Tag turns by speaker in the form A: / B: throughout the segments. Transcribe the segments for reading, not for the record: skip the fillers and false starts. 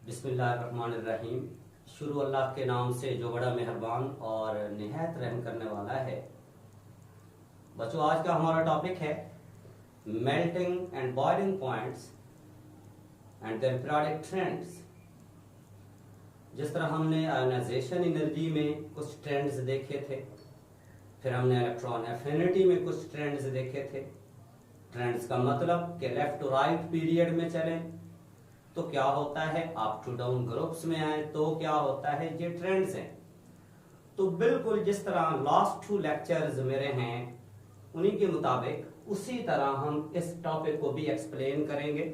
A: बिस्मिल्लाहिर्रहमानिर्रहीम। शुरू अल्लाह के नाम से जो बड़ा मेहरबान और निहायत रहम करने वाला है। बच्चों, आज का हमारा टॉपिक है melting and boiling points and their periodic trends. जिस तरह हमने आयोनाइजेशन एनर्जी में कुछ ट्रेंड्स देखे थे, फिर हमने इलेक्ट्रॉन एफिनिटी में कुछ ट्रेंड्स देखे थे। ट्रेंड्स का मतलब कि लेफ्ट टू राइट पीरियड में चलें तो क्या होता है, अप टू डाउन ग्रुप्स में आए तो क्या होता है, ये ट्रेंड्स हैं। तो बिल्कुल जिस तरह लास्ट 2 लेक्चर्स मेरे हैं उन्हीं के मुताबिक उसी तरह हम इस टॉपिक को भी एक्सप्लेन करेंगे।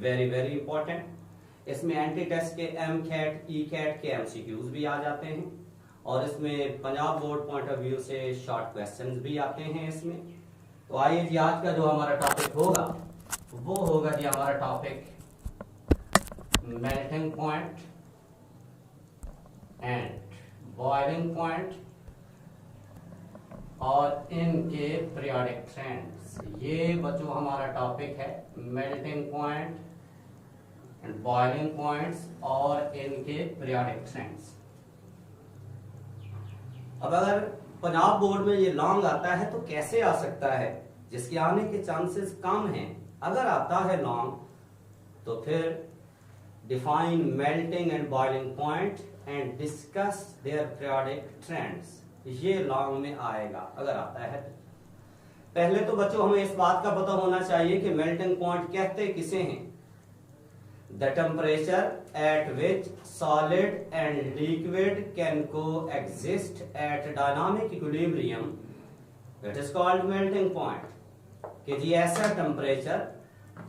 A: Very very important. इसमें एंटी टेस्ट के एमकैट ई-कैट के एमसीक्यूज भी आ जाते हैं और इसमें Punjab board point of view से शॉर्ट क्वेश्चंस भी आते हैं इसमें। तो आइए जी, आज का जो हमारा टॉपिक होगा वो होगा जी हमारा topic melting point and boiling point और इनके पीरियोडिक ट्रेंड्स। ये बच्चों हमारा टॉपिक है, melting point and boiling points और इनके पीरियोडिक ट्रेंड्स। अब अगर पंजाब बोर्ड में ये लॉन्ग आता है तो कैसे आ सकता है, जिसके आने के चांसेस कम हैं। अगर आता है लॉन्ग तो फिर define melting and boiling point and discuss their periodic trends, ये लॉन्ग में आएगा अगर आता है। पहले तो बच्चों हमें इस बात का पता होना चाहिए कि मेल्टिंग पॉइंट कहते किसे हैं। The temperature at which solid and liquid can coexist at dynamic equilibrium, it is called melting point. कि जी ऐसा टेम्परेचर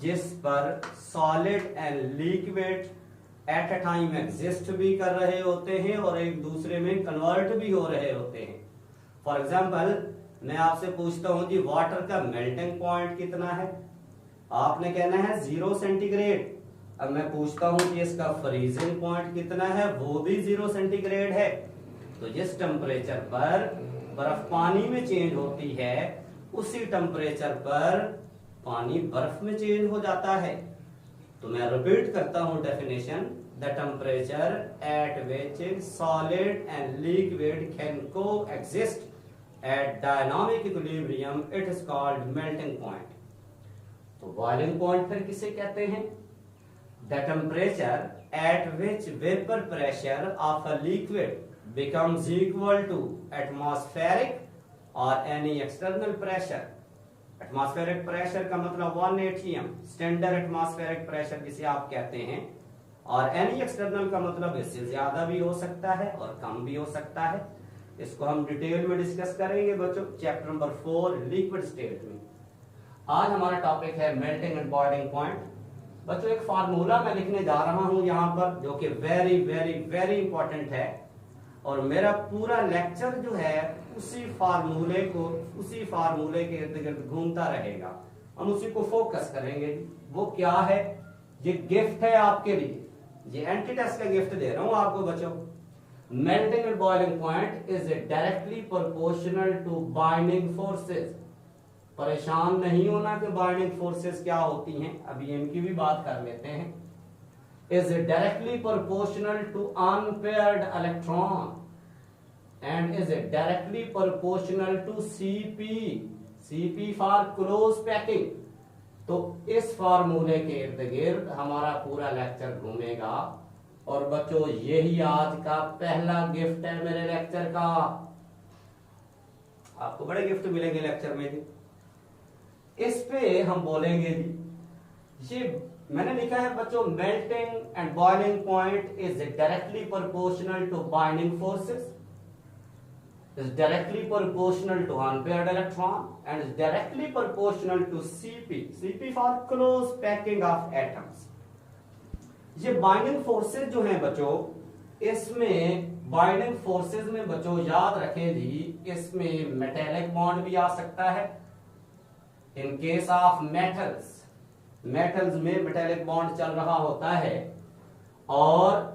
A: जिस पर solid and liquid at a time exist भी कर रहे होते हैं और एक दूसरे में कन्वर्ट भी हो रहे होते हैं। फॉर एग्जांपल मैं आपसे पूछता हूं जी वाटर का मेल्टिंग पॉइंट कितना है, आपने कहना है 0 सेंटीग्रेड। अब मैं पूछता हूं कि इसका फ्रीजिंग पॉइंट कितना है, वो भी 0 सेंटीग्रेड है। तो जिस टेम्परेचर पर बर्फ पानी में चेंज होती है उसी टेम्परेचर पर पानी बर्फ में चेंज हो जाता है। तो मैं रिपीट करता हूं definition, the temperature at which solid and liquid can coexist at dynamic equilibrium, it is called melting point. तो बॉइलिंग पॉइंट फिर किसे कहते हैं? The temperature at which vapour pressure of a liquid becomes equal to atmospheric और any external pressure. Atmospheric pressure का मतलब 1 atm, standard atmospheric pressure जिसे आप कहते हैं, और एनी एक्सटर्नल का मतलब इससे ज्यादा भी हो सकता है और कम भी हो सकता है। इसको हम डिटेल में डिस्कस करेंगे बच्चों चैप्टर नंबर 4 लिक्विड स्टेट में। आज हमारा टॉपिक है मेल्टिंग एंड बॉइलिंग पॉइंट। बच्चों एक फार्मूला मैं लिखने जा रहा हूं यहाँ पर जो कि वेरी वेरी वेरी इंपॉर्टेंट है और मेरा पूरा लेक्चर जो है उसी फार्मूले के इर्द गिर्द घूमता रहेगा। हम उसी को फोकस करेंगे। वो क्या है? ये गिफ्ट है आपके लिए, ये एंटी टेस्ट का गिफ्ट दे रहा हूं आपको बच्चों। Melting and boiling point is directly proportional to binding forces. परेशान नहीं होना कि बाइंडिंग फोर्सेस क्या होती हैं, अभी इनकी भी बात कर लेते हैं। is directly proportional to unpaired electron and is directly proportional to Cp for close packing। तो इस फार्मूले के इर्द गिर्द हमारा पूरा लेक्चर घूमेगा और बच्चों यही आज का पहला गिफ्ट है मेरे लेक्चर का। आपको बड़े गिफ्ट मिलेंगे लेक्चर में जी। इस पे हम बोलेंगे जी, ये मैंने लिखा है बच्चों, melting and boiling point is directly proportional to binding forces, is directly proportional to unpaired electron and is directly proportional to Cp for close packing of atoms। ये बाइंडिंग फोर्सेस जो हैं बच्चों, इसमें बाइंडिंग फोर्सेस में बच्चों याद रखें जी, इसमें मेटेलिक बॉन्ड भी आ सकता है। इन केस ऑफ मेटल्स में मेटेलिक बॉन्ड चल रहा होता है और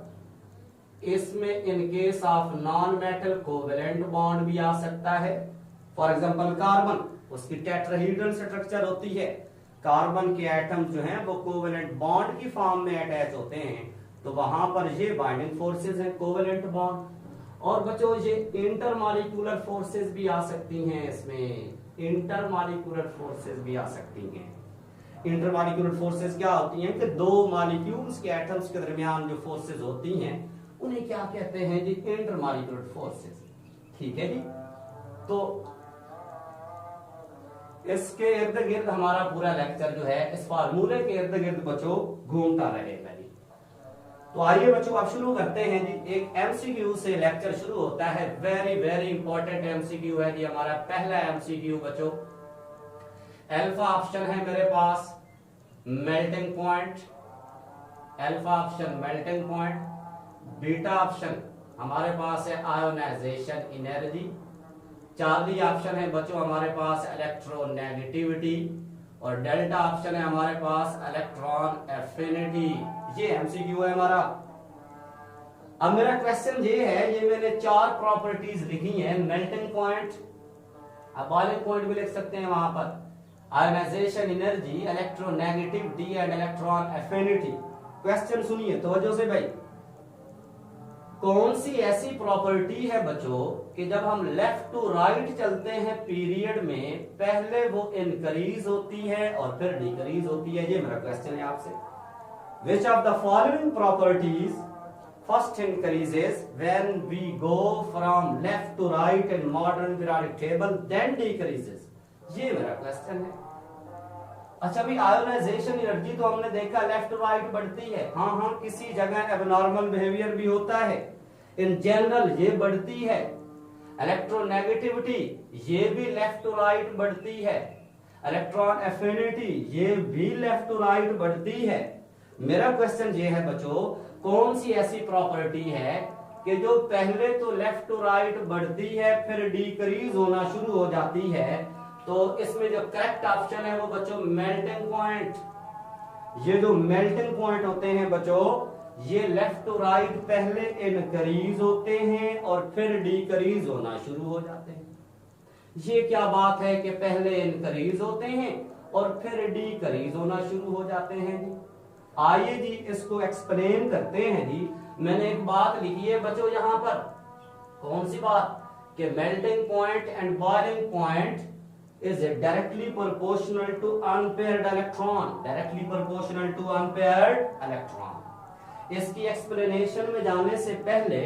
A: इसमें in case of non metal covalent bond भी आ सकता है। फॉर एग्जांपल कार्बन, उसकी टेट्राहेड्रल स्ट्रक्चर होती है। कार्बन के एटम जो हैं वो कोवेलेंट बॉन्ड की फॉर्म में अटैच होते हैं तो वहां पर ये बाइंडिंग फोर्सेस हैं, कोवेलेंट बॉन्ड। और बच्चों ये इंटरमॉलिक्यूलर फोर्सेस भी आ सकती हैं, इसमें इंटरमॉलिक्यूलर फोर्सेस भी आ सकती हैं। इंटरमॉलिक्यूलर फोर्सेस क्या होती हैं कि दो मॉलिक्यूल्स के एटम्स के दरमियान जो फोर्सेस होती हैं उन्हें क्या कहते हैं जी, इंटरमॉलिक्यूलर फोर्सेस। ठीक है जी। तो इसके इर्द गिर्द हमारा पूरा लेक्चर जो है इस फार्मूले के इर्द गिर्द बच्चों घूमता रहेगा जी। तो आइए बच्चों अब शुरू करते हैं जी। एक एमसीक्यू से लेक्चर शुरू होता है, वेरी वेरी इंपॉर्टेंट एमसीक्यू है जी हमारा पहला एमसीक्यू बच्चों। अल्फा ऑप्शन है मेरे पास melting point, alpha option melting point, beta option हमारे पास है आयोनाइजेशन एनर्जी, चार्ली ऑप्शन है बच्चों हमारे पास इलेक्ट्रोनेगेटिविटी, और डेल्टा ऑप्शन है हमारे पास इलेक्ट्रॉन एफिनिटी। ये एमसीक्यू है हमारा। अब मेरा क्वेश्चन ये है, ये मैंने 4 प्रॉपर्टीज लिखी हैं, मेल्टिंग पॉइंट, अब बॉइलिंग पॉइंट भी लिख सकते हैं वहां पर, ionization energy, electronegativity and electron affinity. Question सुनिए तवज्जो से भाई। कौन सी ऐसी प्रॉपर्टी है बच्चों कि जब हम लेफ्ट टू राइट चलते हैं पीरियड में पहले वो इंक्रीज होती है और फिर डिक्रीज होती है? ये मेरा क्वेश्चन है आपसे। Which of the following properties first increases when we go from left to right in modern periodic table then decreases? ये मेरा क्वेश्चन है। अच्छा भी आयोनाइजेशन एनर्जी तो हमने देखा लेफ्ट राइट बढ़ती है, हाँ हाँ किसी जगह एबनॉर्मल बिहेवियर भी होता है, इन जनरल ये बढ़ती है। इलेक्ट्रोनेगेटिविटी ये भी लेफ्ट टू राइट बढ़ती है, इलेक्ट्रॉन एफिनिटी ये भी लेफ्ट टू राइट बढ़ती है। मेरा क्वेश्चन ये है बच्चों, कौन सी ऐसी प्रॉपर्टी है कि जो पहले तो लेफ्ट टू राइट बढ़ती है फिर डिक्रीज होना शुरू हो जाती है? तो इसमें जो करेक्ट ऑप्शन है वो बच्चों मेल्टिंग पॉइंट। ये जो मेल्टिंग पॉइंट होते हैं बच्चों, ये लेफ्ट टू राइट पहले इनक्रीज होते हैं और फिर डिक्रीज होना शुरू हो जाते हैं। ये क्या बात है कि पहले इनक्रीज होते हैं और फिर डिक्रीज होना शुरू हो जाते हैं जी? आइए जी इसको एक्सप्लेन करते हैं जी। मैंने एक बात लिखी है बच्चों यहां पर, कौन सी बात कि melting point and boiling point is directly proportional to unpaired electron, directly proportional to unpaired electron। इसकी एक्सप्लेनेशन में जाने से पहले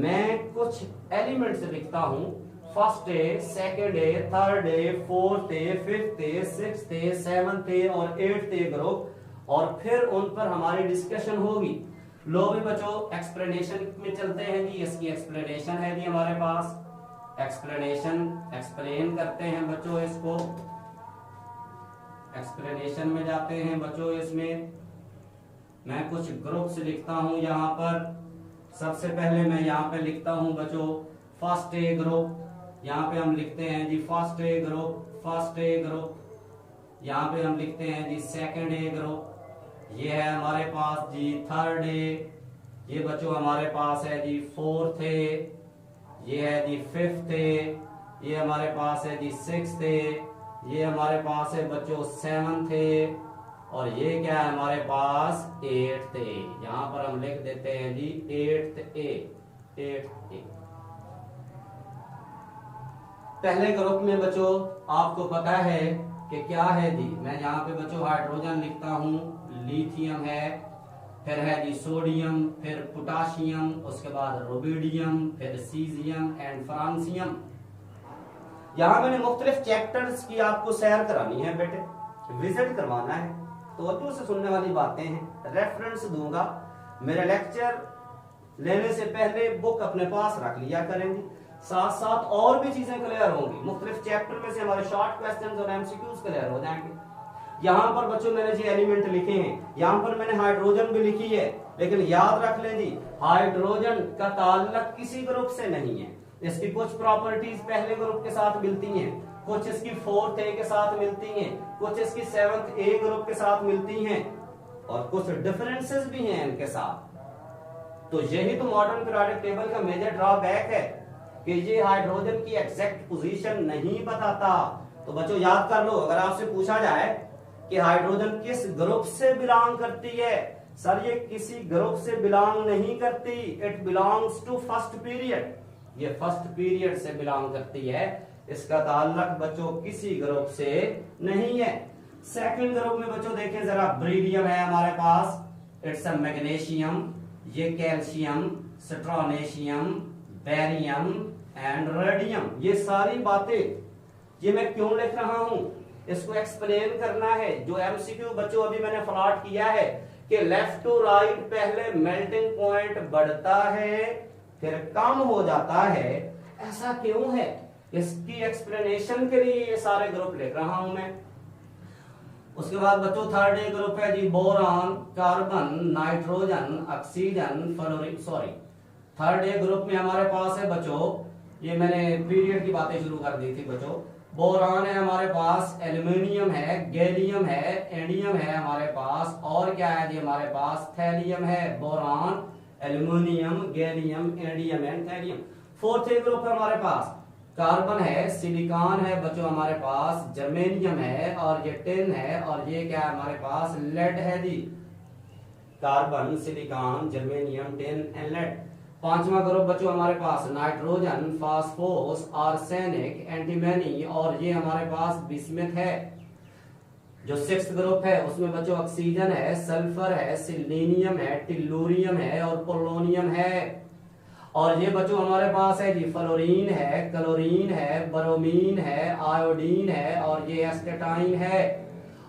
A: मैं कुछ एलिमेंट्स लिखता हूं, first day, second day, third day, fourth day, fifth day, sixth day, seventh day और एट्थ डे ग्रुप, और फिर उन पर हमारी डिस्कशन होगी। लो भी बच्चों एक्सप्लेनेशन में चलते हैं जी। इसकी एक्सप्लेनेशन है जी हमारे पास, एक्सप्लेन करते हैं बच्चों इसको, एक्सप्लेनेशन में जाते हैं बच्चों। इसमें मैं कुछ ग्रुप्स लिखता हूं यहां पर। सबसे पहले मैं यहां पे लिखता हूं बच्चों फर्स्ट ए ग्रुप, यहां पे हम लिखते हैं जी first A group, first A group. यहां पे हम लिखते हैं जी सेकंड ए ग्रुप, ये है हमारे पास जी थर्ड ए, ये बच्चों हमारे पास है जी फोर्थ ए, ये है जी फिफ्थ ए, ये हमारे पास है जी सिक्स्थ ए, ये हमारे पास है बच्चों सेवंथ ए, और ये क्या है हमारे पास एट्थ ए। यहां पर हम लिख देते हैं जी एट्थ ए, एट्थ ए। पहले ग्रुप में बच्चों आपको पता है कि क्या है जी, मैं यहाँ पे बच्चों हाइड्रोजन लिखता हूं, लिथियम है, फिर है जी सोडियम, फिर पोटाशियम, उसके बाद रुबिडियम, फिर सीजियम एंड फ्रांसियम। यहां मैंने मुख्तलिफ चैप्टर्स की आपको सैर करानी है बेटे, विजिट करवाना है, तो तवज्जो से सुनने वाली बातें हैं। रेफरेंस दूंगा, मेरे लेक्चर लेने से पहले बुक अपने पास रख लिया करेंगे, साथ साथ और भी चीजें क्लियर होंगी। मुख्तलिफ चैप्टर में से हमारे शॉर्ट क्वेश्चंस और एमसीक्यूज क्लियर हो जाएंगे। यहां पर बच्चों मैंने जो एलिमेंट लिखे हैं, यहां पर मैंने हाइड्रोजन भी लिखी है, लेकिन याद रख लें जी हाइड्रोजन का ताल्लुक किसी ग्रुप से नहीं है। इसकी कुछ प्रॉपर्टीज पहले ग्रुप के साथ मिलती हैं, कुछ इसकी फोर्थ ए के साथ मिलती हैं, कुछ इसकी सेवंथ ए ग्रुप के साथ मिलती हैं, और कुछ डिफरेंसेस भी हैं इनके साथ। तो यही तो मॉडर्न पीरियोडिक टेबल का मेजर ड्रॉबैक है कि ये हाइड्रोजन की एग्जैक्ट पोजीशन नहीं बताता। तो बच्चों याद कर लो, अगर आपसे पूछा जाए कि हाइड्रोजन किस ग्रुप से बिलोंग करती है, सर ये किसी ग्रुप से बिलोंग नहीं करती, it belongs to first period, ये फर्स्ट पीरियड से बिलोंग करती है, इसका ताल्लुक बच्चों किसी ग्रुप से नहीं है। सेकंड ग्रुप में बच्चों देखें जरा, बेरिलियम है हमारे पास, इट्स अ मैग्नीशियम, ये कैल्शियम, स्ट्रोनेशियम, बेरियम एंड रेडियम। ये सारी बातें ये मैं क्यों लिख रहा हूं, इसको एक्सप्लेन करना है। जो एमसीक्यू बच्चों अभी मैंने प्लॉट किया है कि लेफ्ट टू राइट पहले मेल्टिंग पॉइंट बढ़ता है फिर कम हो जाता है, ऐसा क्यों है, इसकी एक्सप्लेनेशन के लिए ये सारे ग्रुप लिख रहा हूं मैं। उसके बाद बच्चों थर्ड ए ग्रुप है जी, boron, carbon, nitrogen, oxygen, fluorine, sorry third A group में हमारे पास है बच्चों, ये मैंने पीरियड की बातें शुरू कर दी थी बच्चों। बोरान है हमारे पास, एल्यूमिनियम है, गैलियम है, एंडियम है हमारे पास, और क्या है जी हमारे पास, थैलियम है। Boron, aluminium, gallium, indium and thallium. Fourth A group है हमारे पास, कार्बन है, सिलिकॉन है बच्चों हमारे पास, जर्मेनियम है, और ये टिन है, और ये क्या है हमारे पास, लेड है जी। Carbon, silicon, germanium, tin and lead. पांचवा ग्रुप बच्चों हमारे पास, नाइट्रोजन, फास्फोरस, आर्सेनिक, एंटीमनी, और ये हमारे पास बिस्मिथ है। जो सिक्स्थ ग्रुप है उसमें बच्चों ऑक्सीजन है, सल्फर है, सिलीनियम है, टिल्लूरियम है और पोलोनियम है। और ये बच्चों हमारे पास है जी फ्लोरीन है, क्लोरीन है, ब्रोमीन है, आयोडीन है, और ये एस्टेटाइन है।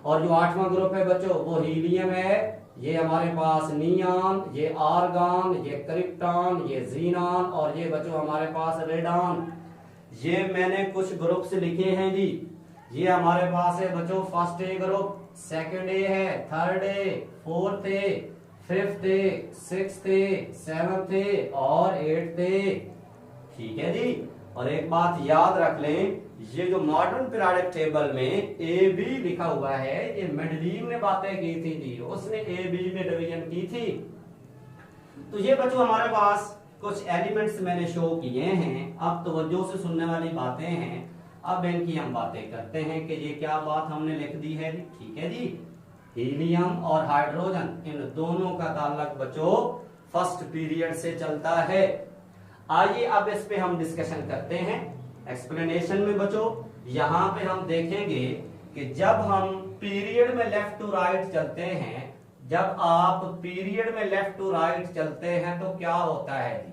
A: और जो आठवां ग्रुप है बच्चों वो हीलियम है, ये हमारे पास नियॉन, ये आर्गन, ये क्रिप्टॉन, ये जीनॉन, और ये बच्चों हमारे पास रेडॉन। ये मैंने कुछ ग्रुप्स लिखे हैं जी। ये हमारे पास है बच्चों first A group, second A है, third A, fourth A, fifth A, sixth A, seventh A और एट्थ ए। ठीक है जी। और एक बात याद रख लें, ये जो मॉडर्न पीरियोडिक टेबल में ए बी लिखा हुआ है, ये मेंडलीव ने बातें की थी जी, उसने ए बी में डिवीजन की थी। तो ये बच्चों हमारे पास कुछ एलिमेंट्स मैंने शो किए हैं। अब तवज्जो से सुनने वाली बातें हैं, अब इनकी हम बातें करते हैं कि ये क्या बात हमने लिख दी है। ठीक है जी। हीलियम और हाइड्रोजन, इन दोनों का ताल्लुक बच्चों फर्स्ट पीरियड से चलता है। आइए अब इस पे हम डिस्कशन करते हैं। एक्सप्लेनेशन में बच्चों यहां पे हम देखेंगे कि जब हम पीरियड में लेफ्ट टू राइट चलते हैं, जब आप पीरियड में लेफ्ट टू राइट चलते हैं तो क्या होता है जी,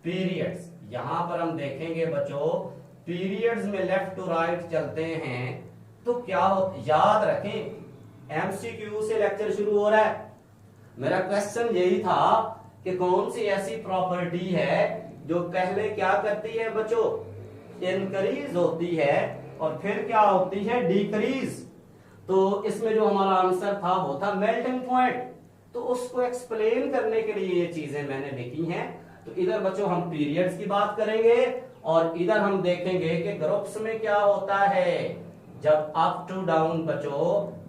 A: पीरियड्स। यहां पर हम देखेंगे बच्चों पीरियड्स में लेफ्ट टू राइट चलते हैं तो क्या हो, याद रखें एमसीक्यू से लेक्चर शुरू हो रहा है। मेरा क्वेश्चन यही था कि कौन सी ऐसी प्रॉपर्टी है जो पहले क्या करती है बच्चों, इंक्रीज होती है और फिर क्या होती है, डिक्रीज। तो इसमें जो हमारा आंसर था वो था मेल्टिंग पॉइंट। तो उसको एक्सप्लेन करने के लिए ये चीजें मैंने लिखी हैं। तो इधर बच्चों हम पीरियड्स की बात करेंगे और इधर हम देखेंगे कि ग्रुप्स में क्या होता है। जब अप टू डाउन बच्चों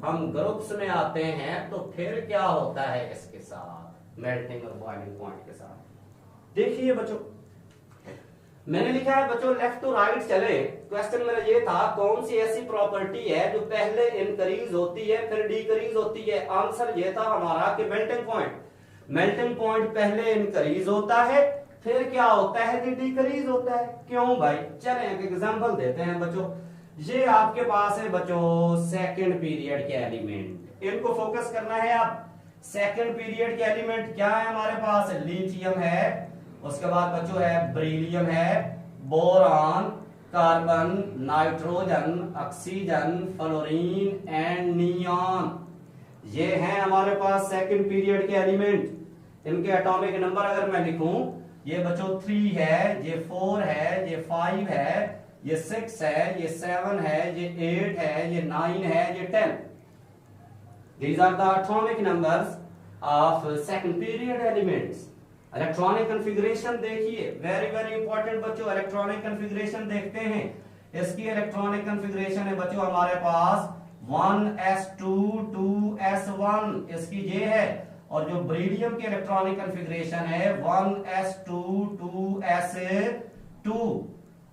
A: हम ग्रुप्स में आते हैं तो फिर क्या होता है इसके साथ, मेल्टिंग और बॉइलिंग पॉइंट के साथ। देखिए बच्चों मैंने लिखा है बच्चों लेफ्ट टू राइट चले। क्वेश्चन मेरा ये था कौन सी ऐसी प्रॉपर्टी है जो पहले इंक्रीज होती है फिर डिक्रीज होती है। आंसर ये था हमारा कि मेल्टिंग पॉइंट। मेल्टिंग पॉइंट पहले इंक्रीज होता है फिर क्या होता है कि डिक्रीज होता है। क्यों भाई, चलें एक एग्जांपल देते हैं बच्चों। ये आपके पास है बच्चों सेकंड पीरियड के एलिमेंट, इनको फोकस करना है आप। सेकंड पीरियड के एलिमेंट क्या है हमारे पास, लिथियम है, उसके बाद बच्चों है बेरिलियम है, boron, carbon, nitrogen, oxygen, fluorine and neon. ये हैं हमारे पास सेकंड पीरियड के एलिमेंट। इनके एटॉमिक नंबर अगर मैं लिखूं, ये बच्चों 3 है, ये 4 है, ये 5 है, ये 6 है, ये 7 है, ये 8 है, ये 9 है, ये 10। These are the atomic numbers of second period elements. Electronic configuration देखिए, वेरी वेरी इंपॉर्टेंट बच्चों। इलेक्ट्रॉनिक कॉन्फ़िगरेशन देखते हैं। इसकी इलेक्ट्रॉनिक कॉन्फ़िगरेशन है बच्चों हमारे पास 1s2 2s1, इसकी ये है। और जो बेरिलियम की इलेक्ट्रॉनिक कॉन्फ़िगरेशन है 1s2 2s2,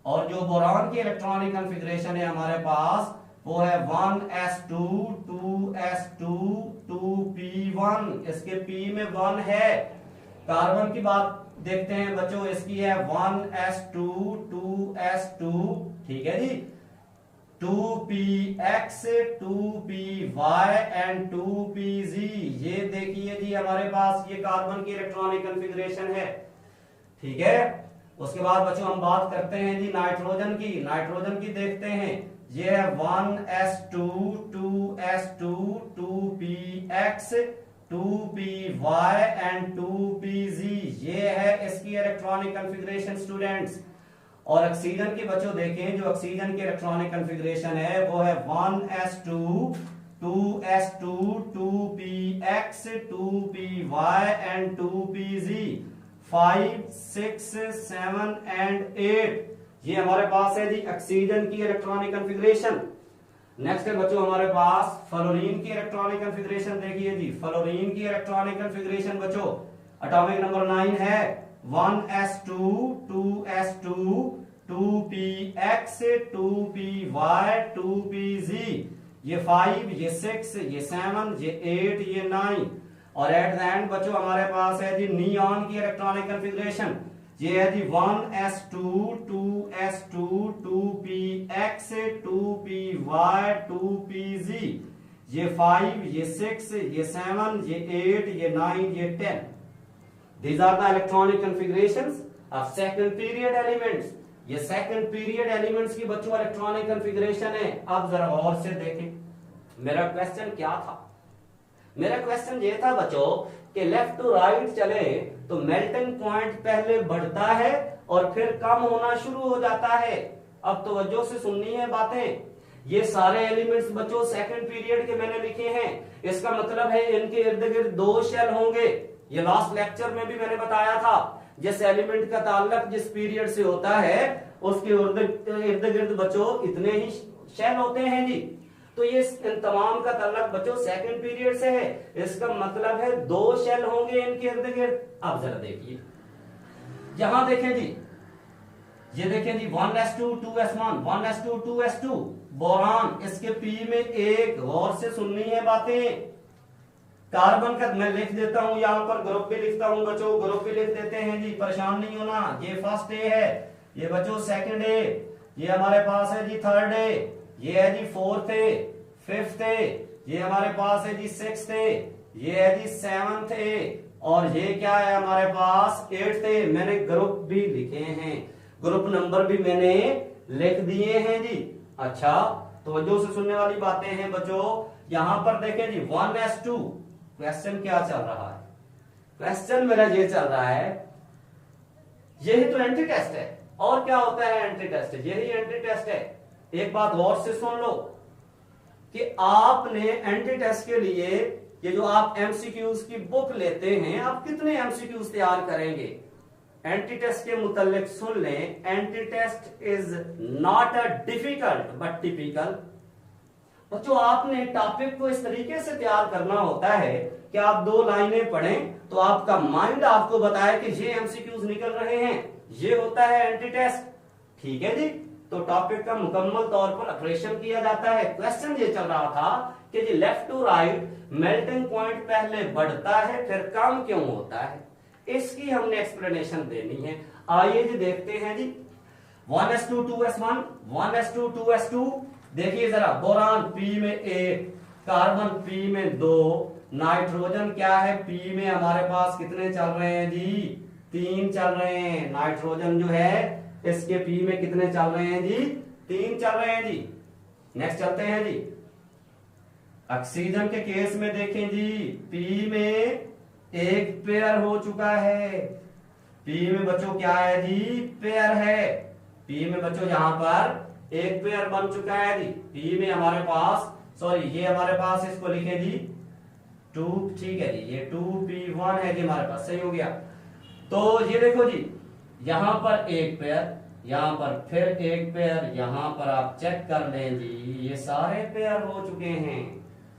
A: और जो बोरॉन की इलेक्ट्रॉनिक कॉन्फ़िगरेशन है हमारे पास वो है 1s2 2s2 2p1, इसके p में 1 है। कार्बन की बात देखते हैं बच्चों, इसकी है 1s2 2s2, ठीक है जी, 2px 2py एंड 2pz। ये देखिए जी हमारे पास ये कार्बन की इलेक्ट्रॉनिक कॉन्फ़िगरेशन है, ठीक है। उसके बाद बच्चों हम बात करते हैं जी नाइट्रोजन की। नाइट्रोजन की देखते हैं, ये है 1s2 2s2 2px 2py and 2pz। ये है इसकी इलेक्ट्रॉनिक कॉन्फ़िगरेशन स्टूडेंट्स। और ऑक्सीजन की बच्चों देखें, जो ऑक्सीजन की इलेक्ट्रॉनिक कॉन्फ़िगरेशन है वो है 1s2 2s2 2px 2py and 2pz, 5 6 7 and 8। ये हमारे पास है जी ऑक्सीजन की इलेक्ट्रॉनिक कॉन्फ़िगरेशन। नेक्स्ट है बच्चों हमारे पास फ्लोरीन की इलेक्ट्रॉनिक कॉन्फ़िगरेशन। देखिए जी फ्लोरीन की इलेक्ट्रॉनिक कॉन्फ़िगरेशन बच्चों एटॉमिक नंबर 9 है 1s2 2s2 2px 2py 2pz। ये 5 ये 6 ये 7 ये 8 ये 9। और एट द एंड बच्चों हमारे पास है जी नियॉन की इलेक्ट्रॉनिक कॉन्फ़िगरेशन। ये है जी 1s2 2s2 2px 2py 2pz। ये 5 ये 6 ये 7 ये 8 ये 9 ये 10। These are the electronic configurations of second period elements। ये second period elements की बच्चों इलेक्ट्रॉनिक कॉन्फ़िगरेशन है। अब जरा और से देखें, मेरा क्वेश्चन क्या था? मेरा क्वेश्चन ये था बच्चों कि लेफ्ट टू राइट चले तो मेल्टिंग पॉइंट पहले बढ़ता है और फिर कम होना शुरू हो जाता है। अब तवज्जो से सुननी है बातें। ये सारे एलिमेंट्स बच्चों सेकंड पीरियड के मैंने लिखे हैं। इसका मतलब है इनके इर्द गिर्द 2 शेल होंगे। ये लास्ट लेक्चर में भी मैंने बताया था, जिस एलिमेंट का ताल्लुक जिस पीरियड से होता है उसके इर्द गिर्द बच्चों इतने ही शेल होते हैं जी। तो ये इन तमाम का ताल्लुक बच्चों सेकंड पीरियड से है। इसका मतलब है 2 शेल होंगे इनके इर्द गिर्द। अब जरा देखिए, यहां देखें जी, ये देखें जी 1s2 2s1 1s2 2s2 boron, इसके पी में 1। गौर से सुननी है बातें। कार्बन का मैं लिख देता हूं, यहां पर ग्रुप भी लिखता हूं बच्चों, ग्रुप भी लिख देते हैं जी, परेशान नहीं होना। ये फर्स्ट ए है, ये बच्चों सेकंड ए, ये हमारे पास है जी थर्ड ए, ये है जी फोर्थ ए, फिफ्थ ए, ये हमारे पास है जी सिक्स्थ ए, ये है जी सेवंथ ए, और ये क्या है हमारे पास एट्थ ए। मैंने ग्रुप भी लिखे हैं, ग्रुप नंबर भी मैंने लिख दिए हैं जी। अच्छा, तो जो से सुनने वाली बातें हैं बच्चों, यहां पर देखें जी 1s2। क्वेश्चन क्या चल रहा है? क्वेश्चन मेरा ये चल रहा है, यही तो एंटी टेस्ट है। और क्या होता है एंटी टेस्ट? यही एंटी टेस्ट है। एक बात गौर से सुन लो कि आपने एंटी टेस्ट के लिए ये जो आप एमसीक्यूज की बुक लेते हैं, आप कितने एमसीक्यूज तैयार करेंगे? एंटी टेस्ट के मुतालिक सुन लें, entry test is not a difficult but typical. बच्चों आपने टॉपिक को इस तरीके से तैयार करना होता है कि आप 2 लाइनें पढ़ें तो आपका माइंड आपको बताए कि ये एमसीक्यूज निकल रहे हैं। ये होता है एंटी टेस्ट, ठीक है जी। तो टॉपिक का मुकम्मल तौर पर ऑपरेशन किया जाता है। क्वेश्चन ये चल रहा था कि जी left to right melting point पहले बढ़ता है फिर कम क्यों होता है, इसकी हमने एक्सप्लेनेशन देनी है। आइए जी देखते हैं जी 1s2 2s1 1s2 2s2। देखिए जरा, बोरान P में 1, कार्बन P में 2, नाइट्रोजन क्या है P में हमारे पास कितने चल रहे हैं जी? 3 चल रहे हैं। नाइट्रोजन जो है इसके P में कितने चल रहे हैं जी? 3 चल रहे हैं जी। नेक्स्ट चलते हैं जी, ऑक्सीजन के केस में देखें जी, P में 1 पेयर हो चुका है। P में बच्चों क्या है जी? पेयर है। P में बच्चों यहां पर 1 पेयर बन चुका है जी। P में हमारे पास, सॉरी ये हमारे पास इसको लिखे जी 2, ठीक है जी, ये 2p1 है जी हमारे पास, सही हो गया। तो ये देखो जी, यहां पर 1 पेयर, यहां पर फिर 1 पेयर, यहां पर आप चेक कर लें जी, ये सारे पेयर हो चुके हैं।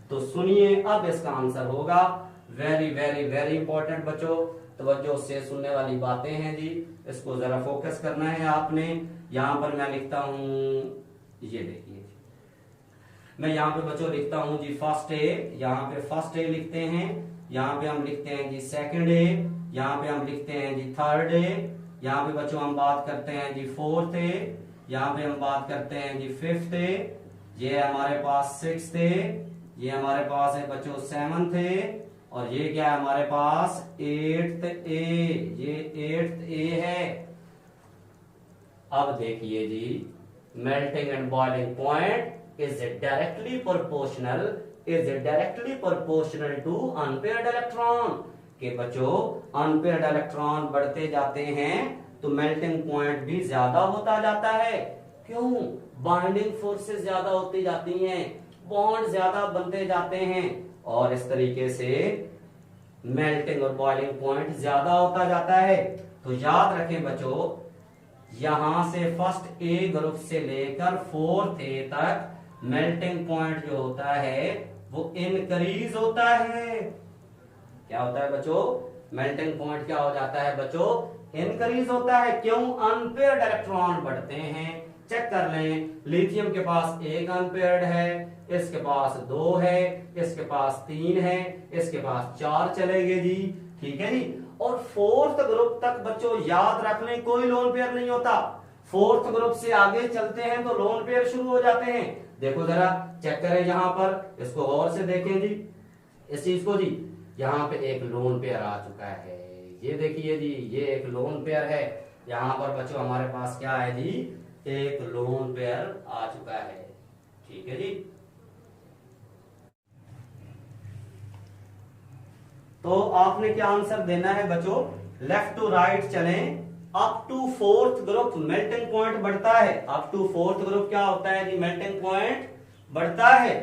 A: तो सुनिए, अब इसका आंसर होगा वेरी वेरी वेरी इंपॉर्टेंट बच्चों, तवज्जो से सुनने वाली बातें हैं जी, इसको जरा फोकस करना है आपने। यहां पर मैं लिखता हूं, ये देखिए मैं यहाँ पे बच्चों लिखता हूँ जी फर्स्ट ए, यहाँ पे फर्स्ट ए लिखते हैं, यहाँ पे हम लिखते हैं जी सेकंड ए, यहाँ पे हम लिखते हैं जी थर्ड ए, यहाँ पे बच्चों हम बात करते हैं जी फोर्थ ए, यहाँ पे हम बात करते हैं जी फिफ्थ ए, ये हमारे पास सिक्स्थ ए, ये हमारे पास है बच्चों सेवंथ ए, और ये क्या है हमारे पास एट्थ ए, ये एट्थ ए है। अब देखिए जी melting and boiling point is directly proportional to unpaired electron. के बच्चों अनपेयर्ड इलेक्ट्रॉन बढ़ते जाते हैं तो मेल्टिंग पॉइंट भी ज्यादा होता जाता है। क्यों? बाइंडिंग फोर्सेस ज्यादा होती जाती हैं, बॉन्ड ज्यादा बनते जाते हैं, और इस तरीके से मेल्टिंग और बॉइलिंग पॉइंट ज्यादा होता जाता है। तो याद रखें बच्चों, यहां से फर्स्ट ए ग्रुप से लेकर फोर्थ ए तक मेल्टिंग पॉइंट जो होता है वो इनक्रीज होता है। क्या होता है बच्चों? मेल्टिंग पॉइंट क्या हो जाता है बच्चों? इनक्रीज होता है। क्यों? अनपेयर्ड इलेक्ट्रॉन बढ़ते हैं। चेक कर लें, लिथियम के पास एक अनपेयर्ड है, इसके पास 2 है, इसके पास 3 है, इसके पास 4 चलेंगे जी। ठीक है जी। और फोर्थ ग्रुप तक बच्चों याद रख लें कोई लोन पेयर नहीं होता। फोर्थ ग्रुप से आगे चलते हैं तो लोन पेयर शुरू हो जाते हैं। देखो जरा चेक करें, यहां पर इसको और से देखें जी, इस चीज को जी। यहाँ पे एक लोन पेयर आ चुका है, ये देखिए जी, ये एक लोन पेयर है। यहाँ पर बच्चों हमारे पास क्या है जी? एक लोन पेयर आ चुका है। ठीक है जी। तो आपने क्या आंसर देना है बच्चों? लेफ्ट टू राइट चलें। Up to fourth group melting point बढ़ता है। अप टू फोर्थ ग्रुप क्या होता है जी? मेल्टिंग पॉइंट बढ़ता है।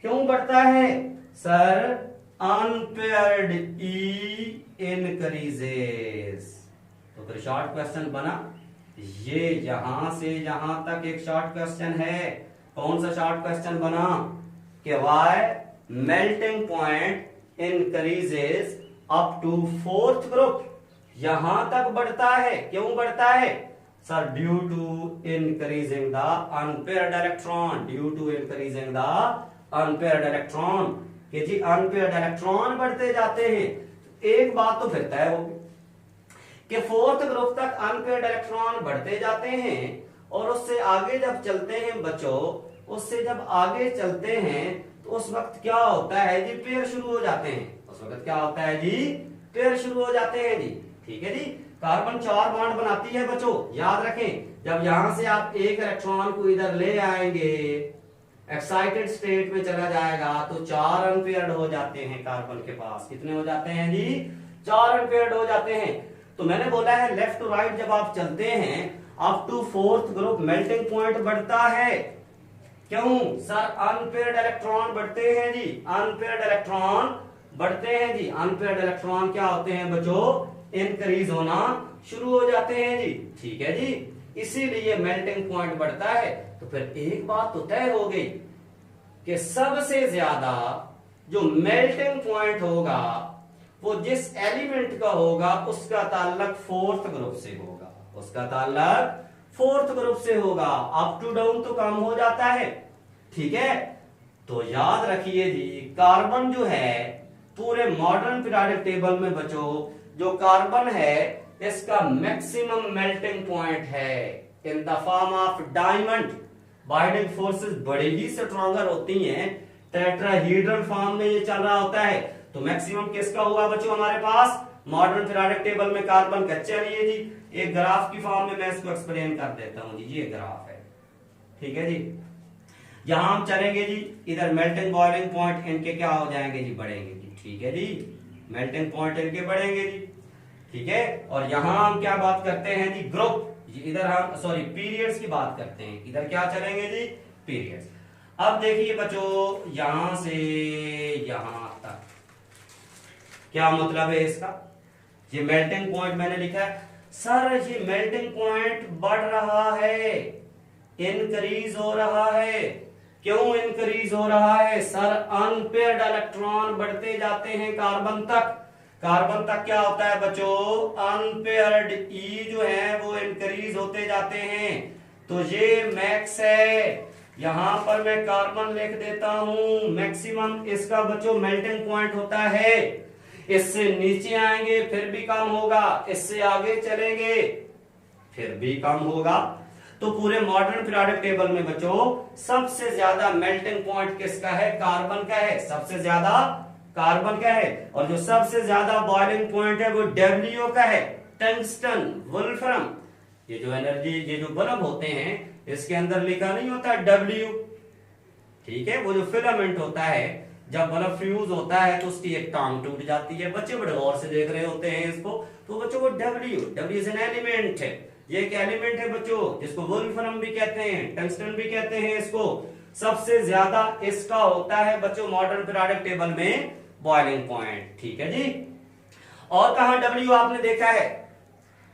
A: क्यों बढ़ता है सर? अनपेयर्ड ई इनक्रीजेस। तो फिर शॉर्ट क्वेश्चन बना, ये यहां से यहां तक एक शॉर्ट क्वेश्चन है। कौन सा शॉर्ट क्वेश्चन बना? कि why melting point increases up to fourth group, यहां तक बढ़ता है। क्यों बढ़ता है sir? Due to increasing the unpaired electron, due to increasing the unpaired electron. कि जी अनपेयर्ड इलेक्ट्रॉन बढ़ते जाते हैं। एक बात तो फिर तय होगी कि फोर्थ ग्रुप तक अनपेयर्ड इलेक्ट्रॉन बढ़ते जाते हैं, और उससे आगे जब चलते हैं बच्चों, उससे जब आगे चलते हैं तो उस वक्त क्या होता है जी? पेयर शुरू हो जाते हैं। उस वक्त क्या होता है जी? पेयर शुरू हो जाते हैं जी। ठीक है जी। कार्बन 4 बॉन्ड बनाती है बच्चों, याद रखें। जब यहां से आप एक इलेक्ट्रॉन को इधर ले आएंगे, एक्साइटेड स्टेट में चला जाएगा तो 4 अनपेयर्ड हो जाते हैं कार्बन के पास। कितने हो जाते हैं जी? 4 अनपेयर्ड हो जाते हैं। तो मैंने बोला है लेफ्ट टू राइट जब आप चलते हैं up to fourth group melting point बढ़ता है। क्यों सर? अनपेयर्ड इलेक्ट्रॉन बढ़ते हैं जी, अनपेयर्ड इलेक्ट्रॉन बढ़ते हैं जी। अनपेयर्ड इलेक्ट्रॉन क्या होते हैं बच्चों? इनक्रीज होना शुरू हो जाते हैं जी। ठीक है जी। इसीलिए मेल्टिंग पॉइंट बढ़ता है। तो फिर एक बात तो तय हो गई कि सबसे ज्यादा जो मेल्टिंग पॉइंट होगा वो जिस एलिमेंट का होगा उसका ताल्लुक फोर्थ ग्रुप से होगा, उसका ताल्लुक फोर्थ ग्रुप से होगा। अप टू डाउन तो कम हो जाता है। ठीक है। तो याद रखिए जी, कार्बन जो है पूरे मॉडर्न पीरियोडिक टेबल में बच्चों जो कार्बन है इसका मैक्सिमम मेल्टिंग पॉइंट है in the form of diamond. Binding forces बड़ी ही स्ट्रॉन्गर होती हैं, टेट्राहीड्रल फॉर्म में ये चल रहा होता है। तो मैक्सिमम किसका हुआ बच्चों हमारे पास? मॉडर्न पीरियोडिक टेबल में कार्बन का। चलिए जी एक ग्राफ की फॉर्म में मैं इसको एक्सप्लेन कर देता हूं जी। ये ग्राफ है। ठीक है जी। यहां हम चलेंगे जी, इधर मेल्टिंग बॉइलिंग पॉइंट इनके क्या हो जाएंगे जी? बढ़ेंगे जी। ठीक है जी। मेल्टिंग पॉइंट इनके बढ़ेंगे जी। ठीक है। और यहां हम क्या बात करते हैं जी? ग्रुप। इधर हम सॉरी पीरियड्स की बात करते हैं। इधर क्या चलेंगे जी? पीरियड्स। अब देखिए बच्चों यहां से यहां तक क्या मतलब है इसका? ये मेल्टिंग पॉइंट मैंने लिखा है सर, ये मेल्टिंग पॉइंट बढ़ रहा है, इंक्रीज हो रहा है। क्यों इंक्रीज हो रहा है सर? अनपेयर्ड इलेक्ट्रॉन बढ़ते जाते हैं कार्बन तक। कार्बन तक क्या होता है बच्चों? अनपेयर्ड ई जो है वो इंक्रीज होते जाते हैं। तो ये मैक्स है, यहां पर मैं कार्बन लिख देता हूं, मैक्सिमम इसका बच्चों मेल्टिंग पॉइंट होता है। इससे नीचे आएंगे फिर भी कम होगा, इससे आगे चलेंगे फिर भी कम होगा। तो पूरे मॉडर्न पीरियोडिक टेबल में बच्चों सबसे ज्यादा मेल्टिंग पॉइंट किसका है? कार्बन का है। सबसे ज्यादा कार्बन का है। और जो सबसे ज्यादा बॉइलिंग पॉइंट है वो डब्ल्यू का है, टंगस्टन, वोल्फ्राम। ये जो एनर्जी, ये जो बल्ब होते हैं इसके अंदर लिखा नहीं होता डब्ल्यू, ठीक है। वो जो फिलामेंट होता है, जब बल्ब फ्यूज होता है तो उसकी एक टांग टूट जाती है। बच्चे बड़े गौर से देख रहे होते हैं इसको। तो बच्चों को डब्ल्यू इज एन एलिमेंट है, ये एक एलिमेंट है बच्चों, जिसको वोल्फ्राम भी कहते हैं, टंगस्टन भी कहते हैं इसको। सबसे ज्यादा इसका होता है बच्चों मॉडर्न पीरियोडिक टेबल में बॉइलिंग पॉइंट, ठीक है जी। और कहा डब्ल्यू आपने देखा है,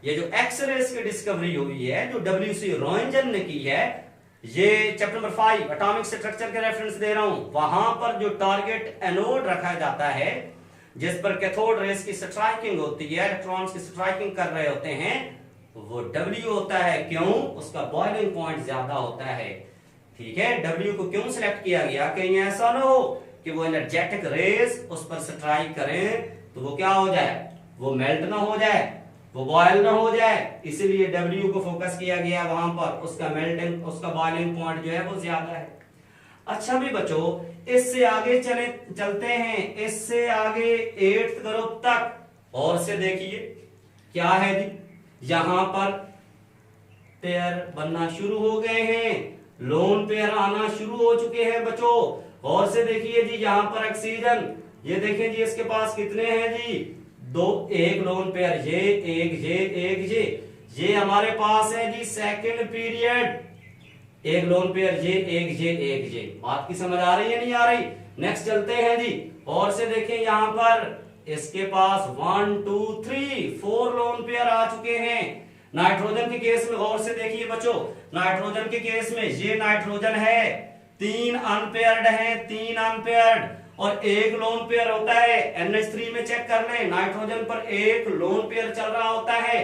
A: ये जो एक्स-रेज की डिस्कवरी हुई है, जो डब्ल्यू.सी. रोएंटगन ने की है, ये चैप्टर नंबर 5 एटॉमिक स्ट्रक्चर के रेफरेंस दे रहा हूं। वहां पर जो टारगेट एनोड रखा जाता है, जिस पर कैथोड रेस की स्ट्राइकिंग होती है, इलेक्ट्रॉन्स की स्ट्राइकिंग कर रहे होते हैं, वो डब्ल्यू होता है। क्यों? उसका बॉइलिंग पॉइंट ज्यादा होता है, ठीक है। डब्ल्यू को क्यों सिलेक्ट किया गया? कहीं ऐसा ना हो कि वो एनर्जेटिक रेस उस पर स्ट्राइक करें तो वो क्या हो जाए, वो मेल्ट ना हो जाए, वो बॉयल ना हो जाए, इसीलिए डब्ल्यू को फोकस किया गया वहां पर। उसका मेल्टिंग, उसका बॉइलिंग पॉइंट जो है वो ज्यादा है। अच्छा भी बच्चों, इससे आगे चलते हैं, इससे आगे 8th ग्रुप तक। और से देखिए क्या है जी, यहां पर पेयर बनना शुरू हो गए हैं, लोन पेयर आना शुरू हो चुके हैं बच्चों। और से देखिए जी, यहां पर ऑक्सीजन, ये देखें जी, इसके पास कितने हैं जी? दो, एक लोन पेयर, ये एक ये हमारे पास है जी सेकंड पीरियड। एक लोन पेयर, ये एक ये। बात की समझ आ रही है नहीं आ रही? नेक्स्ट चलते हैं जी। और से देखें यहां पर इसके पास 1 2 3 4 लोन पेयर आ चुके हैं। नाइट्रोजन के केस में गौर से देखिए बच्चों, नाइट्रोजन के केस में ये नाइट्रोजन है, 3 अनपेयर्ड है, 3 अनपेयर्ड और एक लोन पेयर होता है। NH3 में चेक कर लें, नाइट्रोजन पर एक लोन पेयर चल रहा होता है।